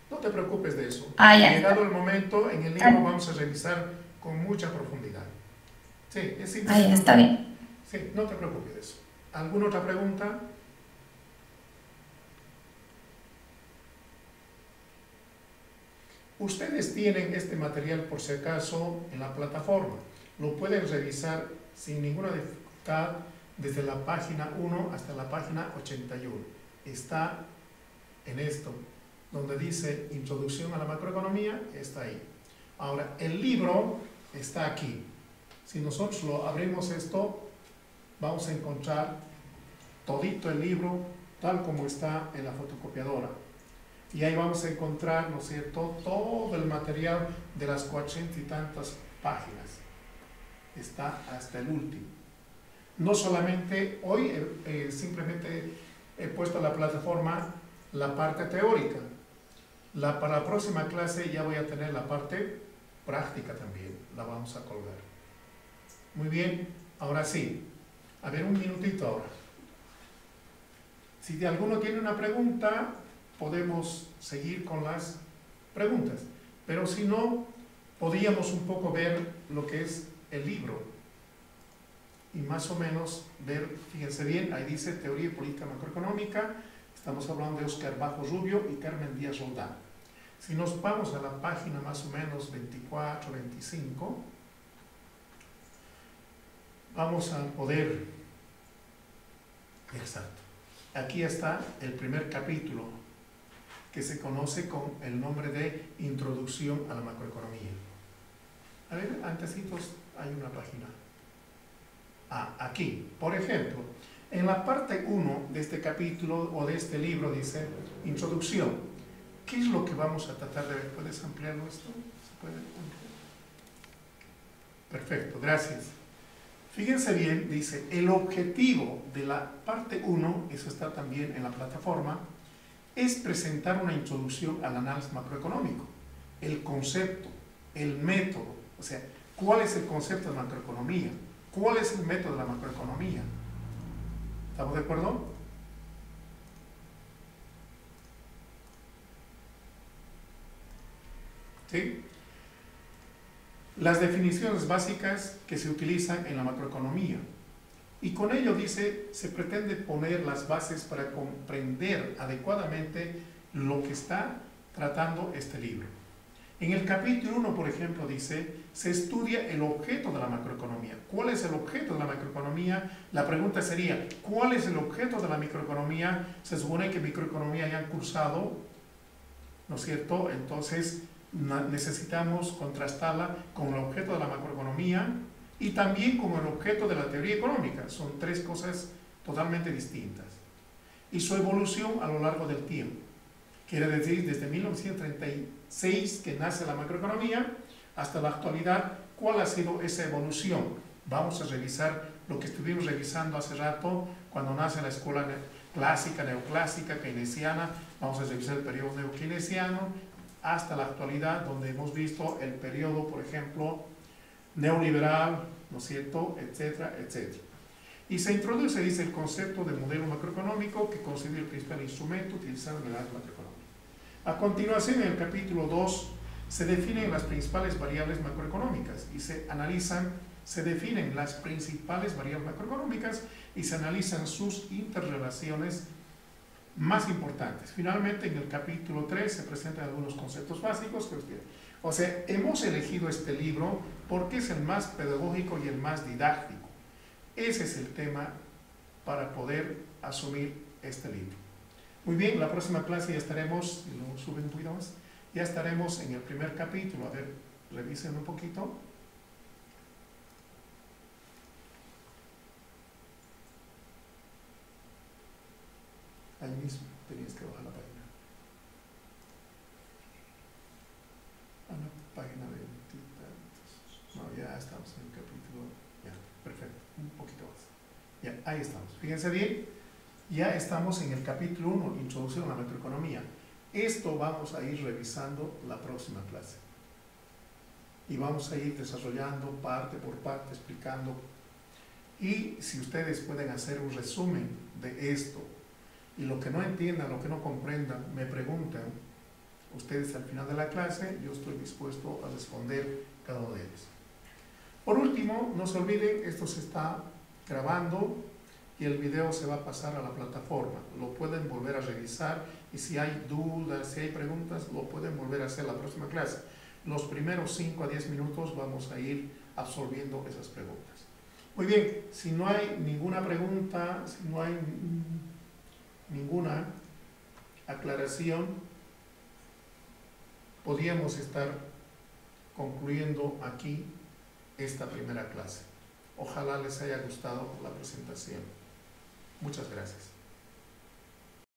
No te preocupes de eso. Ah, ya está. Llegado el momento, en el libro Ah, vamos a revisar con mucha profundidad. Sí, es ah, ya simplemente un está preámbulo. bien. Sí, no te preocupes de eso. ¿Alguna otra pregunta? Ustedes tienen este material por si acaso en la plataforma. Lo pueden revisar sin ninguna dificultad desde la página 1 hasta la página 81. Está en esto, donde dice Introducción a la macroeconomía, está ahí. Ahora, el libro está aquí. Si nosotros lo abrimos esto, vamos a encontrar todito el libro tal como está en la fotocopiadora. Y ahí vamos a encontrar, ¿no es cierto?, todo el material de las 400 y tantas páginas. Está hasta el último. No solamente hoy, simplemente he puesto a la plataforma la parte teórica. Para la próxima clase ya voy a tener la parte práctica también. La vamos a colgar. Muy bien, ahora sí. A ver, un minutito ahora. Si de alguno tiene una pregunta, podemos seguir con las preguntas. Pero si no, podríamos un poco ver lo que es el libro. Y más o menos ver, fíjense bien, ahí dice Teoría y Política Macroeconómica. Estamos hablando de Óscar Bajo Rubio y Carmen Díaz Roldán. Si nos vamos a la página más o menos 24, 25, vamos a poder... Exacto. Aquí está el primer capítulo, que se conoce con el nombre de Introducción a la Macroeconomía. A ver, antecitos hay una página. Ah, aquí, por ejemplo, en la parte 1 de este capítulo o de este libro dice Introducción. ¿Qué es lo que vamos a tratar de ver? ¿Puedes ampliarlo esto? ¿Se puede ampliar? Perfecto, gracias. Fíjense bien, dice, el objetivo de la parte 1, eso está también en la plataforma, es presentar una introducción al análisis macroeconómico, el concepto, el método, o sea, ¿cuál es el concepto de macroeconomía? ¿Cuál es el método de la macroeconomía? ¿Estamos de acuerdo? ¿Sí? Las definiciones básicas que se utilizan en la macroeconomía. Y con ello, dice, se pretende poner las bases para comprender adecuadamente lo que está tratando este libro. En el capítulo 1, por ejemplo, dice, se estudia el objeto de la macroeconomía. ¿Cuál es el objeto de la macroeconomía? La pregunta sería, ¿cuál es el objeto de la microeconomía? Se supone que microeconomía ya han cursado, ¿no es cierto? Entonces, necesitamos contrastarla con el objeto de la macroeconomía y también con el objeto de la teoría económica. Son tres cosas totalmente distintas. Y su evolución a lo largo del tiempo. Quiere decir, desde 1936, que nace la macroeconomía, hasta la actualidad, ¿cuál ha sido esa evolución? Vamos a revisar lo que estuvimos revisando hace rato, cuando nace la escuela clásica, neoclásica, keynesiana. Vamos a revisar el periodo neokeynesiano, hasta la actualidad, donde hemos visto el periodo, por ejemplo, neoliberal, ¿no es cierto?, etcétera, etcétera. Y se introduce, dice, el concepto de modelo macroeconómico, que considera el principal instrumento utilizado en el análisis macroeconómico. A continuación, en el capítulo 2, se definen las principales variables macroeconómicas y se definen las principales variables macroeconómicas y se analizan sus interrelaciones más importantes. Finalmente, en el capítulo 3 se presentan algunos conceptos básicos que usted... O sea, hemos elegido este libro porque es el más pedagógico y el más didáctico. Ese es el tema para poder asumir este libro. Muy bien, la próxima clase ya estaremos, si lo suben un poquito más, ya estaremos en el primer capítulo. A ver, revisen un poquito. Ahí mismo tenías que bajar la página. A la página 20. No, ya estamos en el capítulo. Ya, perfecto. Un poquito más. Ya, ahí estamos. Fíjense bien, ya estamos en el capítulo 1, Introducción a la Macroeconomía. Esto vamos a ir revisando la próxima clase. Y vamos a ir desarrollando parte por parte, explicando. Y si ustedes pueden hacer un resumen de esto, y lo que no entiendan, lo que no comprendan, me preguntan, ustedes al final de la clase, yo estoy dispuesto a responder cada uno de ellos. Por último, no se olviden, esto se está grabando y el video se va a pasar a la plataforma. Lo pueden volver a revisar y si hay dudas, si hay preguntas, lo pueden volver a hacer la próxima clase. Los primeros 5 a 10 minutos vamos a ir absorbiendo esas preguntas. Muy bien, si no hay ninguna pregunta, si no hay ninguna aclaración, podríamos estar concluyendo aquí esta primera clase. Ojalá les haya gustado la presentación. Muchas gracias.